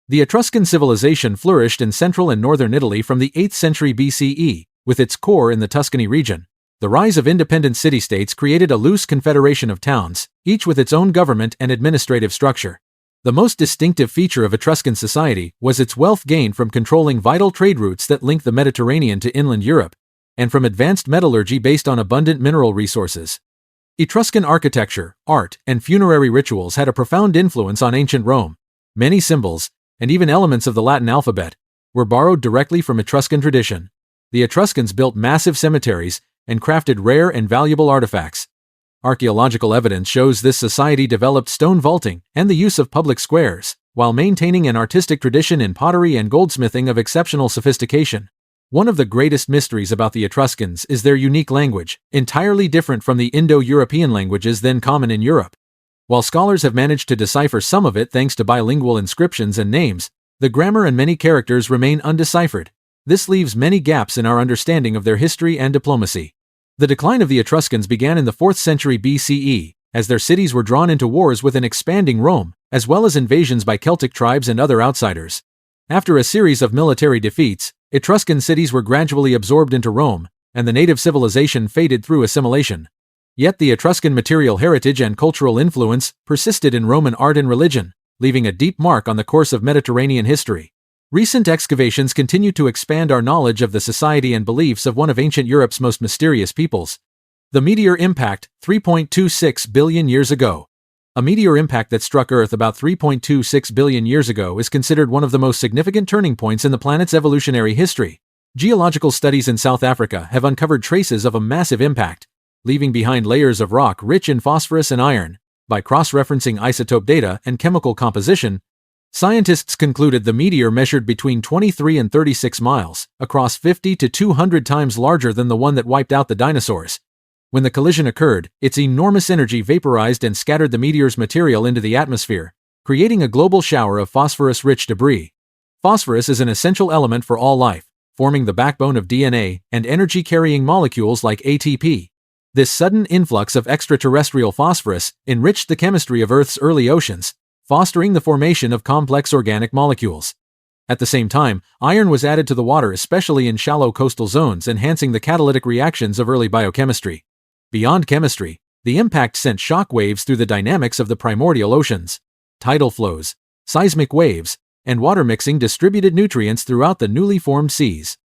The Etruscan civilization flourished in central and northern Italy from the 8th century BCE, with its core in the Tuscany region. The rise of independent city-states created a loose confederation of towns, each with its own government and administrative structure. The most distinctive feature of Etruscan society was its wealth gained from controlling vital trade routes that linked the Mediterranean to inland Europe, and from advanced metallurgy based on abundant mineral resources. Etruscan architecture, art, and funerary rituals had a profound influence on ancient Rome. Many symbols, and even elements of the Latin alphabet, were borrowed directly from Etruscan tradition. The Etruscans built massive cemeteries and crafted rare and valuable artifacts. Archaeological evidence shows this society developed stone vaulting and the use of public squares, while maintaining an artistic tradition in pottery and goldsmithing of exceptional sophistication. One of the greatest mysteries about the Etruscans is their unique language, entirely different from the Indo-European languages then common in Europe. While scholars have managed to decipher some of it thanks to bilingual inscriptions and names, the grammar and many characters remain undeciphered. This leaves many gaps in our understanding of their history and diplomacy. The decline of the Etruscans began in the 4th century BCE, as their cities were drawn into wars with an expanding Rome, as well as invasions by Celtic tribes and other outsiders. After a series of military defeats, Etruscan cities were gradually absorbed into Rome, and the native civilization faded through assimilation. Yet the Etruscan material heritage and cultural influence persisted in Roman art and religion, leaving a deep mark on the course of Mediterranean history. Recent excavations continue to expand our knowledge of the society and beliefs of one of ancient Europe's most mysterious peoples. The meteor impact, 3.26 billion years ago. A meteor impact that struck Earth about 3.26 billion years ago is considered one of the most significant turning points in the planet's evolutionary history. Geological studies in South Africa have uncovered traces of a massive impact, leaving behind layers of rock rich in phosphorus and iron. By cross-referencing isotope data and chemical composition, scientists concluded the meteor measured between 23 and 36 miles, across 50 to 200 times larger than the one that wiped out the dinosaurs. When the collision occurred, its enormous energy vaporized and scattered the meteor's material into the atmosphere, creating a global shower of phosphorus-rich debris. Phosphorus is an essential element for all life, forming the backbone of DNA and energy-carrying molecules like ATP. This sudden influx of extraterrestrial phosphorus enriched the chemistry of Earth's early oceans, fostering the formation of complex organic molecules. At the same time, iron was added to the water, especially in shallow coastal zones, enhancing the catalytic reactions of early biochemistry. Beyond chemistry, the impact sent shock waves through the dynamics of the primordial oceans. Tidal flows, seismic waves, and water mixing distributed nutrients throughout the newly formed seas.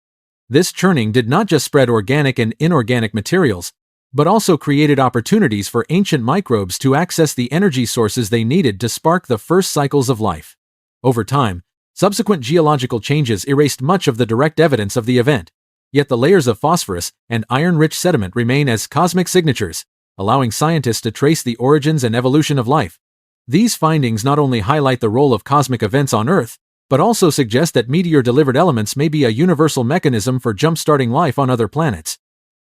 This churning did not just spread organic and inorganic materials, but also created opportunities for ancient microbes to access the energy sources they needed to spark the first cycles of life. Over time, subsequent geological changes erased much of the direct evidence of the event, yet the layers of phosphorus and iron-rich sediment remain as cosmic signatures, allowing scientists to trace the origins and evolution of life. These findings not only highlight the role of cosmic events on Earth, but also suggest that meteor-delivered elements may be a universal mechanism for jump-starting life on other planets.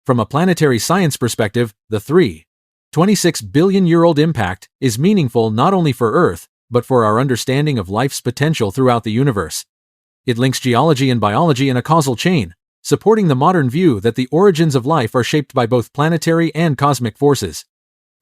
From a planetary science perspective, the 3.26 billion-year-old impact is meaningful not only for Earth, but for our understanding of life's potential throughout the universe. It links geology and biology in a causal chain, supporting the modern view that the origins of life are shaped by both planetary and cosmic forces.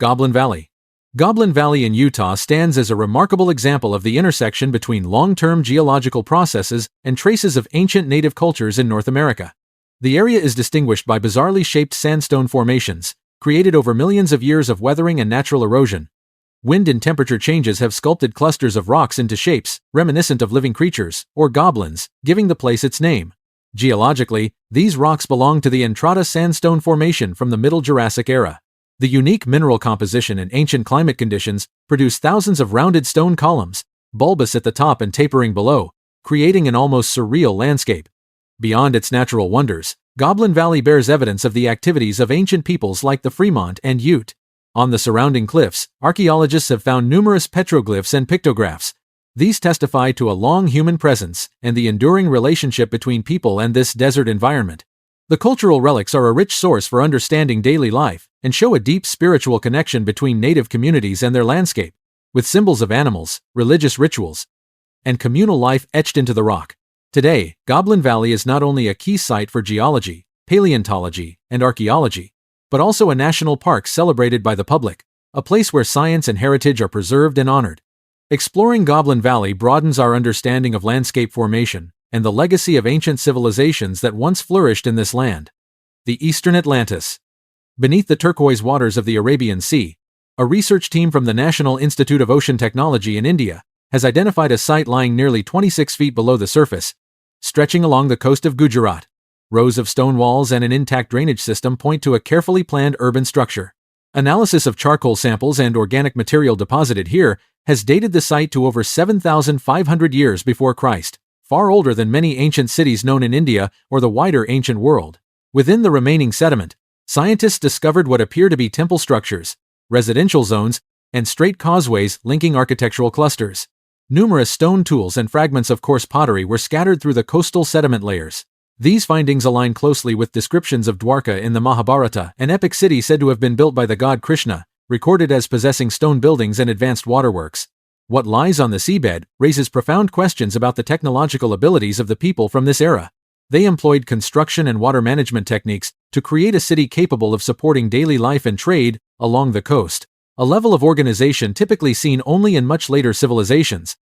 Goblin Valley. Goblin Valley in Utah stands as a remarkable example of the intersection between long-term geological processes and traces of ancient native cultures in North America. The area is distinguished by bizarrely shaped sandstone formations, created over millions of years of weathering and natural erosion. Wind and temperature changes have sculpted clusters of rocks into shapes reminiscent of living creatures, or goblins, giving the place its name. Geologically, these rocks belong to the Entrada Sandstone Formation from the Middle Jurassic era. The unique mineral composition and ancient climate conditions produce thousands of rounded stone columns, bulbous at the top and tapering below, creating an almost surreal landscape. Beyond its natural wonders, Goblin Valley bears evidence of the activities of ancient peoples like the Fremont and Ute. On the surrounding cliffs, archaeologists have found numerous petroglyphs and pictographs. These testify to a long human presence and the enduring relationship between people and this desert environment. The cultural relics are a rich source for understanding daily life and show a deep spiritual connection between native communities and their landscape, with symbols of animals, religious rituals, and communal life etched into the rock. Today, Goblin Valley is not only a key site for geology, paleontology, and archaeology, but also a national park celebrated by the public, a place where science and heritage are preserved and honored. Exploring Goblin Valley broadens our understanding of landscape formation and the legacy of ancient civilizations that once flourished in this land. The Eastern Atlantis. Beneath the turquoise waters of the Arabian Sea, a research team from the National Institute of Ocean Technology in India has identified a site lying nearly 26 feet below the surface, stretching along the coast of Gujarat. Rows of stone walls and an intact drainage system point to a carefully planned urban structure. Analysis of charcoal samples and organic material deposited here has dated the site to over 7,500 years before Christ, far older than many ancient cities known in India or the wider ancient world. Within the remaining sediment, scientists discovered what appear to be temple structures, residential zones, and straight causeways linking architectural clusters. Numerous stone tools and fragments of coarse pottery were scattered through the coastal sediment layers. These findings align closely with descriptions of Dwarka in the Mahabharata, an epic city said to have been built by the god Krishna, recorded as possessing stone buildings and advanced waterworks. What lies on the seabed raises profound questions about the technological abilities of the people from this era. They employed construction and water management techniques to create a city capable of supporting daily life and trade along the coast, a level of organization typically seen only in much later civilizations.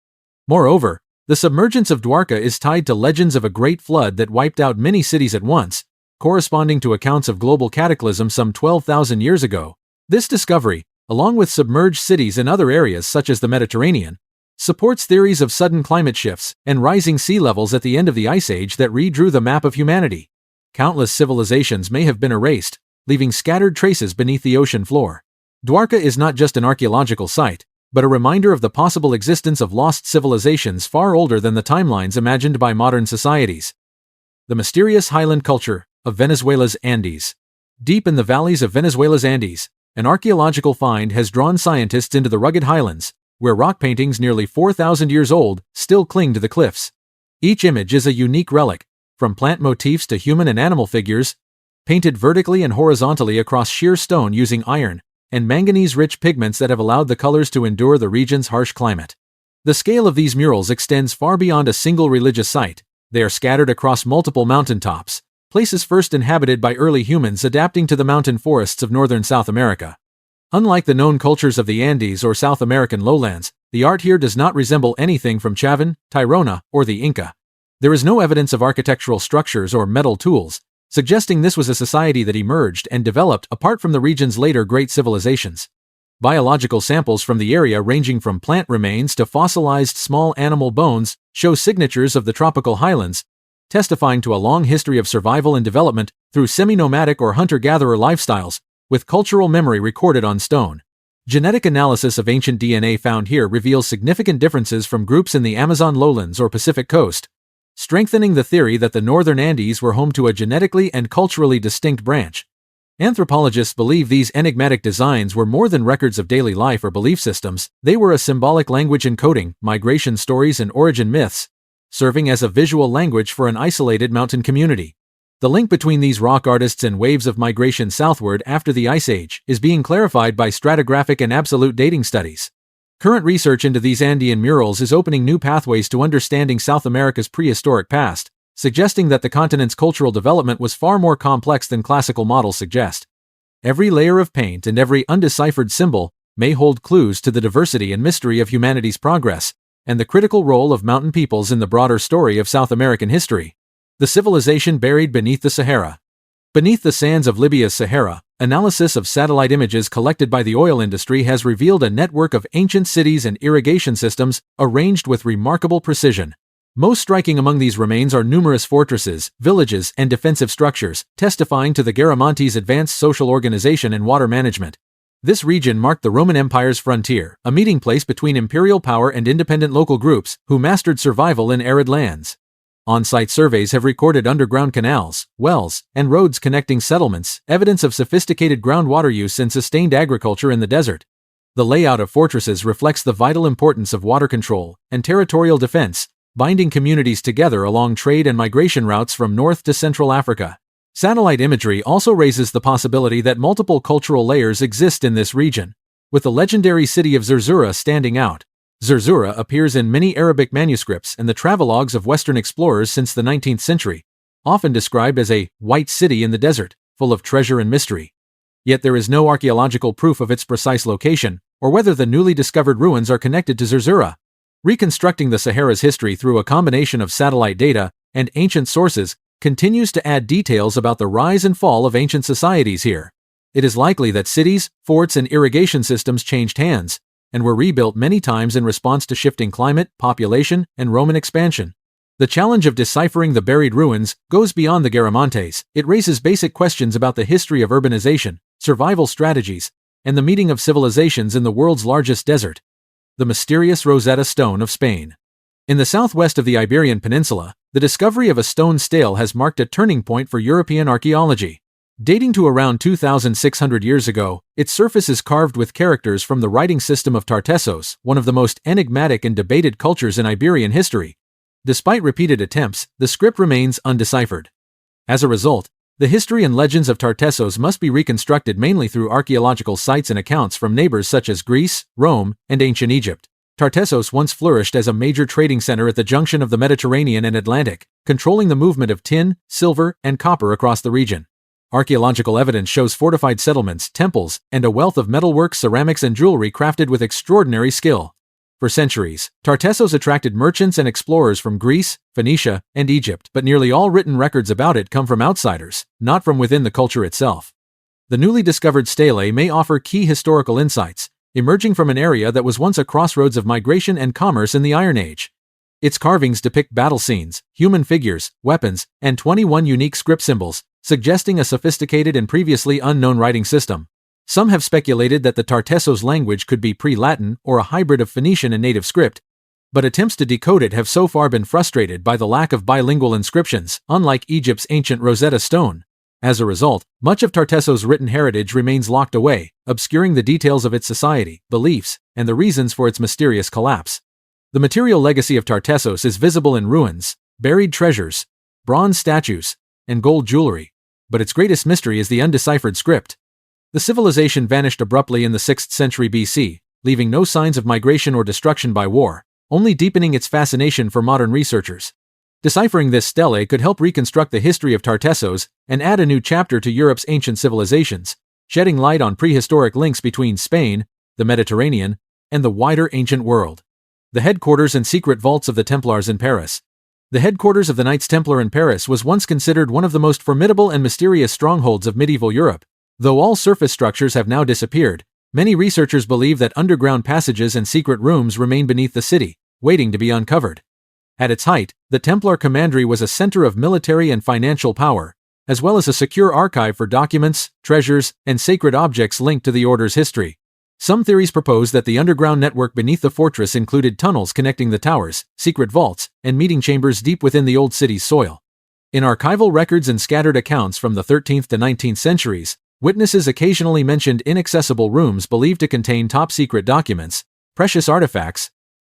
Moreover, the submergence of Dwarka is tied to legends of a great flood that wiped out many cities at once, corresponding to accounts of global cataclysm some 12,000 years ago. This discovery, along with submerged cities in other areas such as the Mediterranean, supports theories of sudden climate shifts and rising sea levels at the end of the Ice Age that redrew the map of humanity. Countless civilizations may have been erased, leaving scattered traces beneath the ocean floor. Dwarka is not just an archaeological site, but a reminder of the possible existence of lost civilizations far older than the timelines imagined by modern societies. The mysterious highland culture of Venezuela's Andes. Deep in the valleys of Venezuela's Andes, an archaeological find has drawn scientists into the rugged highlands, where rock paintings nearly 4,000 years old still cling to the cliffs. Each image is a unique relic, from plant motifs to human and animal figures, painted vertically and horizontally across sheer stone using iron and manganese-rich pigments that have allowed the colors to endure the region's harsh climate. The scale of these murals extends far beyond a single religious site. They are scattered across multiple mountaintops, places first inhabited by early humans adapting to the mountain forests of northern South America. Unlike the known cultures of the Andes or South American lowlands, the art here does not resemble anything from Chavín, Tirona, or the Inca. There is no evidence of architectural structures or metal tools, suggesting this was a society that emerged and developed apart from the region's later great civilizations. Biological samples from the area ranging from plant remains to fossilized small animal bones show signatures of the tropical highlands, testifying to a long history of survival and development through semi-nomadic or hunter-gatherer lifestyles, with cultural memory recorded on stone. Genetic analysis of ancient DNA found here reveals significant differences from groups in the Amazon lowlands or Pacific coast, strengthening the theory that the northern Andes were home to a genetically and culturally distinct branch. Anthropologists believe these enigmatic designs were more than records of daily life or belief systems. They were a symbolic language encoding migration stories and origin myths, serving as a visual language for an isolated mountain community. The link between these rock artists and waves of migration southward after the Ice Age is being clarified by stratigraphic and absolute dating studies. Current research into these Andean murals is opening new pathways to understanding South America's prehistoric past, suggesting that the continent's cultural development was far more complex than classical models suggest. Every layer of paint and every undeciphered symbol may hold clues to the diversity and mystery of humanity's progress, and the critical role of mountain peoples in the broader story of South American history. The civilization buried beneath the Sahara. Beneath the sands of Libya's Sahara, analysis of satellite images collected by the oil industry has revealed a network of ancient cities and irrigation systems arranged with remarkable precision. Most striking among these remains are numerous fortresses, villages, and defensive structures, testifying to the Garamantes' advanced social organization and water management. This region marked the Roman Empire's frontier, a meeting place between imperial power and independent local groups who mastered survival in arid lands. On-site surveys have recorded underground canals, wells, and roads connecting settlements, evidence of sophisticated groundwater use and sustained agriculture in the desert. The layout of fortresses reflects the vital importance of water control and territorial defense, binding communities together along trade and migration routes from North to Central Africa. Satellite imagery also raises the possibility that multiple cultural layers exist in this region, with the legendary city of Zerzura standing out. Zerzura appears in many Arabic manuscripts and the travelogues of Western explorers since the 19th century, often described as a white city in the desert, full of treasure and mystery. Yet there is no archaeological proof of its precise location, or whether the newly discovered ruins are connected to Zerzura. Reconstructing the Sahara's history through a combination of satellite data and ancient sources continues to add details about the rise and fall of ancient societies here. It is likely that cities, forts, and irrigation systems changed hands, and were rebuilt many times in response to shifting climate, population, and Roman expansion. The challenge of deciphering the buried ruins goes beyond the Garamantes. It raises basic questions about the history of urbanization, survival strategies, and the meeting of civilizations in the world's largest desert. The mysterious Rosetta Stone of Spain. In the southwest of the Iberian Peninsula, the discovery of a stone stele has marked a turning point for European archaeology. Dating to around 2,600 years ago, its surface is carved with characters from the writing system of Tartessos, one of the most enigmatic and debated cultures in Iberian history. Despite repeated attempts, the script remains undeciphered. As a result, the history and legends of Tartessos must be reconstructed mainly through archaeological sites and accounts from neighbors such as Greece, Rome, and ancient Egypt. Tartessos once flourished as a major trading center at the junction of the Mediterranean and Atlantic, controlling the movement of tin, silver, and copper across the region. Archaeological evidence shows fortified settlements, temples, and a wealth of metalwork, ceramics, and jewelry crafted with extraordinary skill. For centuries, Tartessos attracted merchants and explorers from Greece, Phoenicia, and Egypt, but nearly all written records about it come from outsiders, not from within the culture itself. The newly discovered stele may offer key historical insights, emerging from an area that was once a crossroads of migration and commerce in the Iron Age. Its carvings depict battle scenes, human figures, weapons, and 21 unique script symbols, suggesting a sophisticated and previously unknown writing system. Some have speculated that the Tartessos language could be pre-Latin or a hybrid of Phoenician and native script, but attempts to decode it have so far been frustrated by the lack of bilingual inscriptions, unlike Egypt's ancient Rosetta Stone. As a result, much of Tartessos' written heritage remains locked away, obscuring the details of its society, beliefs, and the reasons for its mysterious collapse. The material legacy of Tartessos is visible in ruins, buried treasures, bronze statues, and gold jewelry, but its greatest mystery is the undeciphered script. The civilization vanished abruptly in the 6th century BC, leaving no signs of migration or destruction by war, only deepening its fascination for modern researchers. Deciphering this stele could help reconstruct the history of Tartessos and add a new chapter to Europe's ancient civilizations, shedding light on prehistoric links between Spain, the Mediterranean, and the wider ancient world. The headquarters and secret vaults of the Templars in Paris. The headquarters of the Knights Templar in Paris was once considered one of the most formidable and mysterious strongholds of medieval Europe. Though all surface structures have now disappeared, many researchers believe that underground passages and secret rooms remain beneath the city, waiting to be uncovered. At its height, the Templar commandery was a center of military and financial power, as well as a secure archive for documents, treasures, and sacred objects linked to the order's history. Some theories propose that the underground network beneath the fortress included tunnels connecting the towers, secret vaults, and meeting chambers deep within the old city's soil. In archival records and scattered accounts from the 13th to 19th centuries, witnesses occasionally mentioned inaccessible rooms believed to contain top-secret documents, precious artifacts,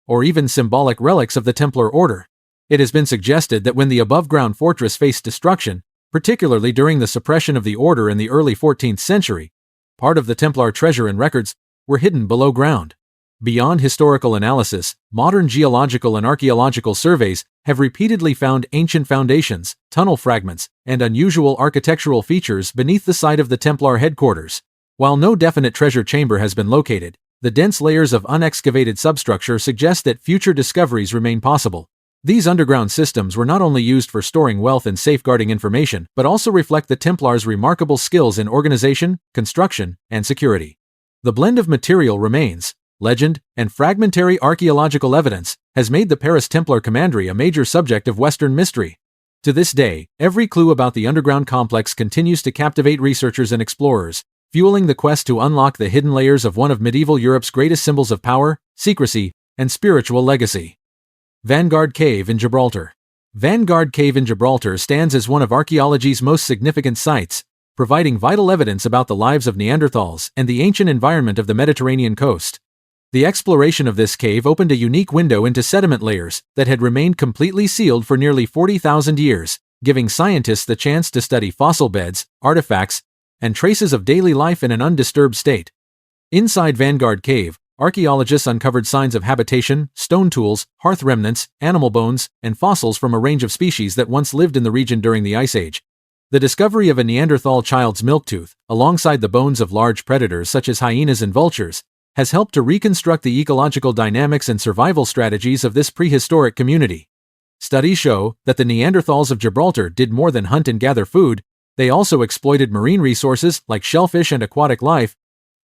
or even symbolic relics of the Templar order. It has been suggested that when the above-ground fortress faced destruction, particularly during the suppression of the order in the early 14th century, part of the Templar treasure and records were hidden below ground. Beyond historical analysis, modern geological and archaeological surveys have repeatedly found ancient foundations, tunnel fragments, and unusual architectural features beneath the site of the Templar headquarters. While no definite treasure chamber has been located, the dense layers of unexcavated substructure suggest that future discoveries remain possible. These underground systems were not only used for storing wealth and safeguarding information, but also reflect the Templars' remarkable skills in organization, construction, and security. The blend of material remains, legend, and fragmentary archaeological evidence has made the Paris Templar commandery a major subject of Western mystery. To this day, every clue about the underground complex continues to captivate researchers and explorers, fueling the quest to unlock the hidden layers of one of medieval Europe's greatest symbols of power, secrecy, and spiritual legacy. Vanguard Cave in Gibraltar. Vanguard Cave in Gibraltar stands as one of archaeology's most significant sites, providing vital evidence about the lives of Neanderthals and the ancient environment of the Mediterranean coast. The exploration of this cave opened a unique window into sediment layers that had remained completely sealed for nearly 40,000 years, giving scientists the chance to study fossil beds, artifacts, and traces of daily life in an undisturbed state. Inside Vanguard Cave, archaeologists uncovered signs of habitation, stone tools, hearth remnants, animal bones, and fossils from a range of species that once lived in the region during the Ice Age. The discovery of a Neanderthal child's milk tooth, alongside the bones of large predators such as hyenas and vultures, has helped to reconstruct the ecological dynamics and survival strategies of this prehistoric community. Studies show that the Neanderthals of Gibraltar did more than hunt and gather food. They also exploited marine resources like shellfish and aquatic life,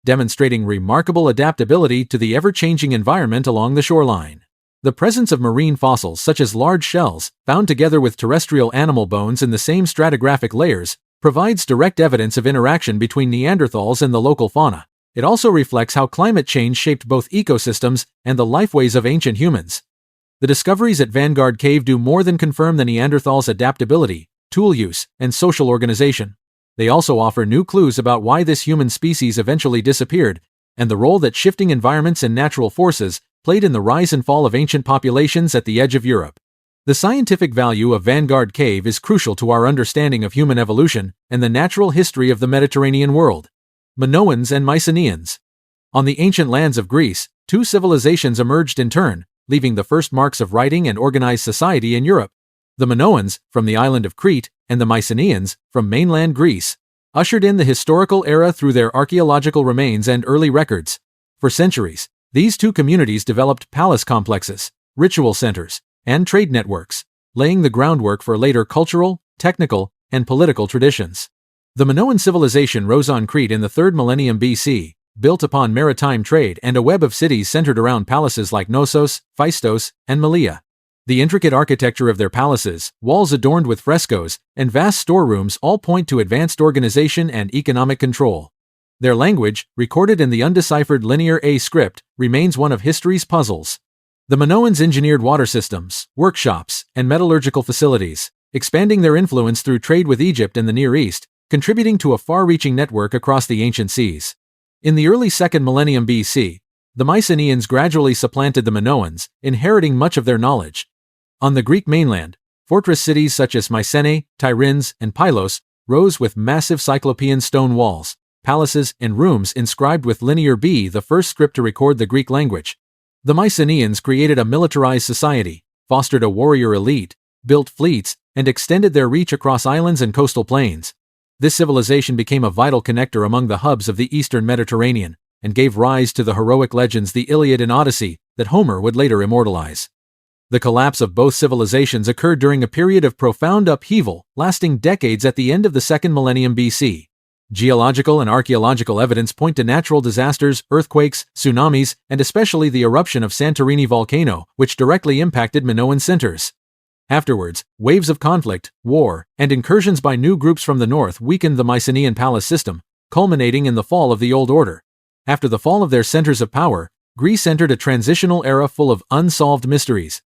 demonstrating remarkable adaptability to the ever-changing environment along the shoreline. The presence of marine fossils such as large shells, found together with terrestrial animal bones in the same stratigraphic layers, provides direct evidence of interaction between Neanderthals and the local fauna. It also reflects how climate change shaped both ecosystems and the lifeways of ancient humans. The discoveries at Vanguard Cave do more than confirm the Neanderthals' adaptability, tool use, and social organization. They also offer new clues about why this human species eventually disappeared, and the role that shifting environments and natural forces played in the rise and fall of ancient populations at the edge of Europe. The scientific value of Vanguard Cave is crucial to our understanding of human evolution and the natural history of the Mediterranean world. Minoans and Mycenaeans. On the ancient lands of Greece, Two civilizations emerged in turn, leaving the first marks of writing and organized society in Europe. The Minoans, from the island of Crete, and the Mycenaeans, from mainland Greece, ushered in the historical era through their archaeological remains and early records. For centuries, these two communities developed palace complexes, ritual centers, and trade networks, laying the groundwork for later cultural, technical, and political traditions. The Minoan civilization rose on Crete in the 3rd millennium BC, built upon maritime trade and a web of cities centered around palaces like Knossos, Phaistos, and Melia. The intricate architecture of their palaces, walls adorned with frescoes, and vast storerooms all point to advanced organization and economic control. Their language, recorded in the undeciphered Linear A script, remains one of history's puzzles. The Minoans engineered water systems, workshops, and metallurgical facilities, expanding their influence through trade with Egypt and the Near East, contributing to a far-reaching network across the ancient seas. In the early 2nd millennium BC, the Mycenaeans gradually supplanted the Minoans, inheriting much of their knowledge. On the Greek mainland, fortress cities such as Mycenae, Tiryns, and Pylos rose with massive cyclopean stone walls, palaces, and rooms inscribed with Linear B, the first script to record the Greek language. The Mycenaeans created a militarized society, fostered a warrior elite, built fleets, and extended their reach across islands and coastal plains. This civilization became a vital connector among the hubs of the eastern Mediterranean, and gave rise to the heroic legends the Iliad and Odyssey that Homer would later immortalize. The collapse of both civilizations occurred during a period of profound upheaval, lasting decades at the end of the 2nd millennium BC. Geological and archaeological evidence point to natural disasters, earthquakes, tsunamis, and especially the eruption of Santorini volcano, which directly impacted Minoan centers. Afterwards, waves of conflict, war, and incursions by new groups from the north weakened the Mycenaean palace system, culminating in the fall of the Old Order. After the fall of their centers of power, Greece entered a transitional era full of unsolved mysteries.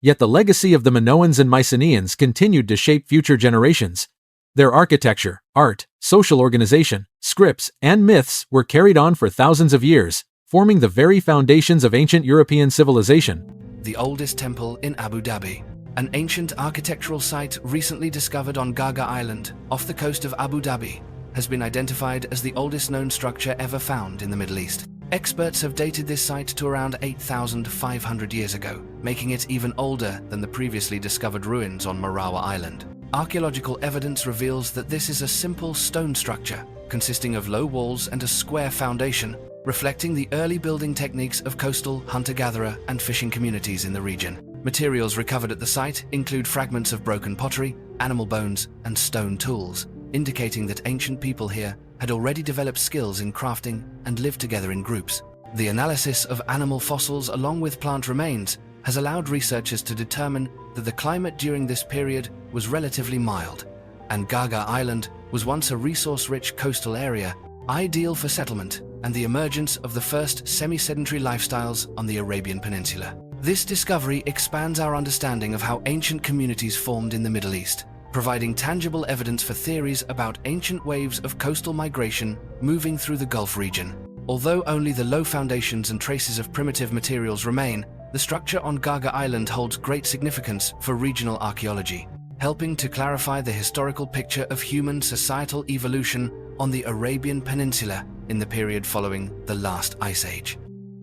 Yet the legacy of the Minoans and Mycenaeans continued to shape future generations. Their architecture, art, social organization, scripts, and myths were carried on for thousands of years, forming the very foundations of ancient European civilization. The oldest temple in Abu Dhabi. An ancient architectural site recently discovered on Gaga Island, off the coast of Abu Dhabi, has been identified as the oldest known structure ever found in the Middle East. Experts have dated this site to around 8,500 years ago, making it even older than the previously discovered ruins on Marawa Island. Archaeological evidence reveals that this is a simple stone structure, consisting of low walls and a square foundation, reflecting the early building techniques of coastal hunter-gatherer and fishing communities in the region. Materials recovered at the site include fragments of broken pottery, animal bones, and stone tools, indicating that ancient people here had already developed skills in crafting and lived together in groups. The analysis of animal fossils along with plant remains has allowed researchers to determine that the climate during this period was relatively mild, and Gaga Island was once a resource-rich coastal area, ideal for settlement and the emergence of the first semi-sedentary lifestyles on the Arabian Peninsula. This discovery expands our understanding of how ancient communities formed in the Middle East, providing tangible evidence for theories about ancient waves of coastal migration moving through the Gulf region. Although only the low foundations and traces of primitive materials remain, the structure on Gaga Island holds great significance for regional archaeology, helping to clarify the historical picture of human societal evolution on the Arabian Peninsula in the period following the last ice age.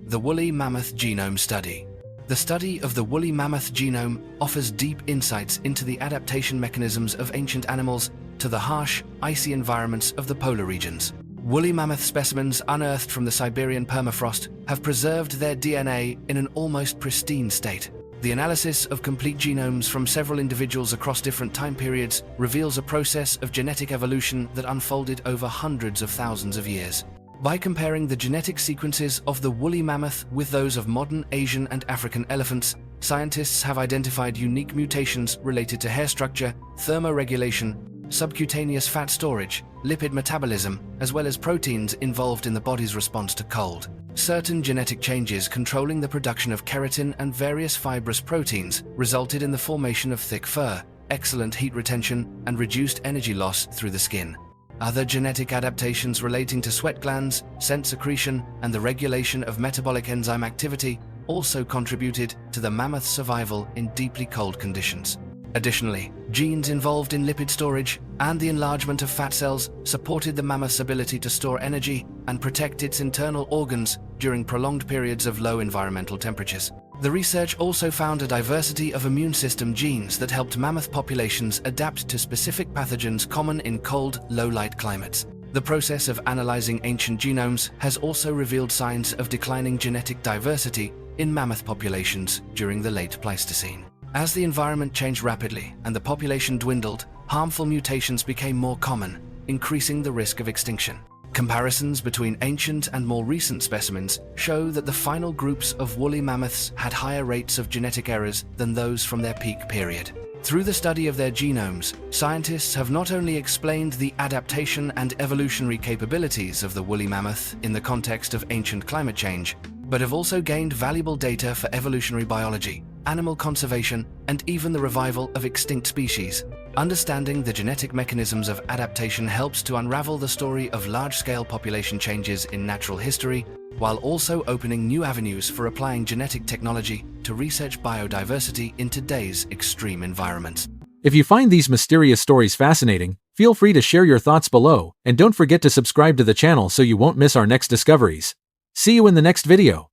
The Woolly Mammoth Genome Study. The study of the woolly mammoth genome offers deep insights into the adaptation mechanisms of ancient animals to the harsh, icy environments of the polar regions. Woolly mammoth specimens unearthed from the Siberian permafrost have preserved their DNA in an almost pristine state. The analysis of complete genomes from several individuals across different time periods reveals a process of genetic evolution that unfolded over hundreds of thousands of years. By comparing the genetic sequences of the woolly mammoth with those of modern Asian and African elephants, scientists have identified unique mutations related to hair structure, thermoregulation, subcutaneous fat storage, lipid metabolism, as well as proteins involved in the body's response to cold. Certain genetic changes controlling the production of keratin and various fibrous proteins resulted in the formation of thick fur, excellent heat retention, and reduced energy loss through the skin. Other genetic adaptations relating to sweat glands, scent secretion, and the regulation of metabolic enzyme activity also contributed to the mammoth's survival in deeply cold conditions. Additionally, genes involved in lipid storage and the enlargement of fat cells supported the mammoth's ability to store energy and protect its internal organs during prolonged periods of low environmental temperatures. The research also found a diversity of immune system genes that helped mammoth populations adapt to specific pathogens common in cold, low-light climates. The process of analyzing ancient genomes has also revealed signs of declining genetic diversity in mammoth populations during the late Pleistocene. As the environment changed rapidly and the population dwindled, harmful mutations became more common, increasing the risk of extinction. Comparisons between ancient and more recent specimens show that the final groups of woolly mammoths had higher rates of genetic errors than those from their peak period. Through the study of their genomes, scientists have not only explained the adaptation and evolutionary capabilities of the woolly mammoth in the context of ancient climate change, but have also gained valuable data for evolutionary biology, animal conservation, and even the revival of extinct species. Understanding the genetic mechanisms of adaptation helps to unravel the story of large-scale population changes in natural history, while also opening new avenues for applying genetic technology to research biodiversity in today's extreme environments. If you find these mysterious stories fascinating, feel free to share your thoughts below, and don't forget to subscribe to the channel so you won't miss our next discoveries. See you in the next video.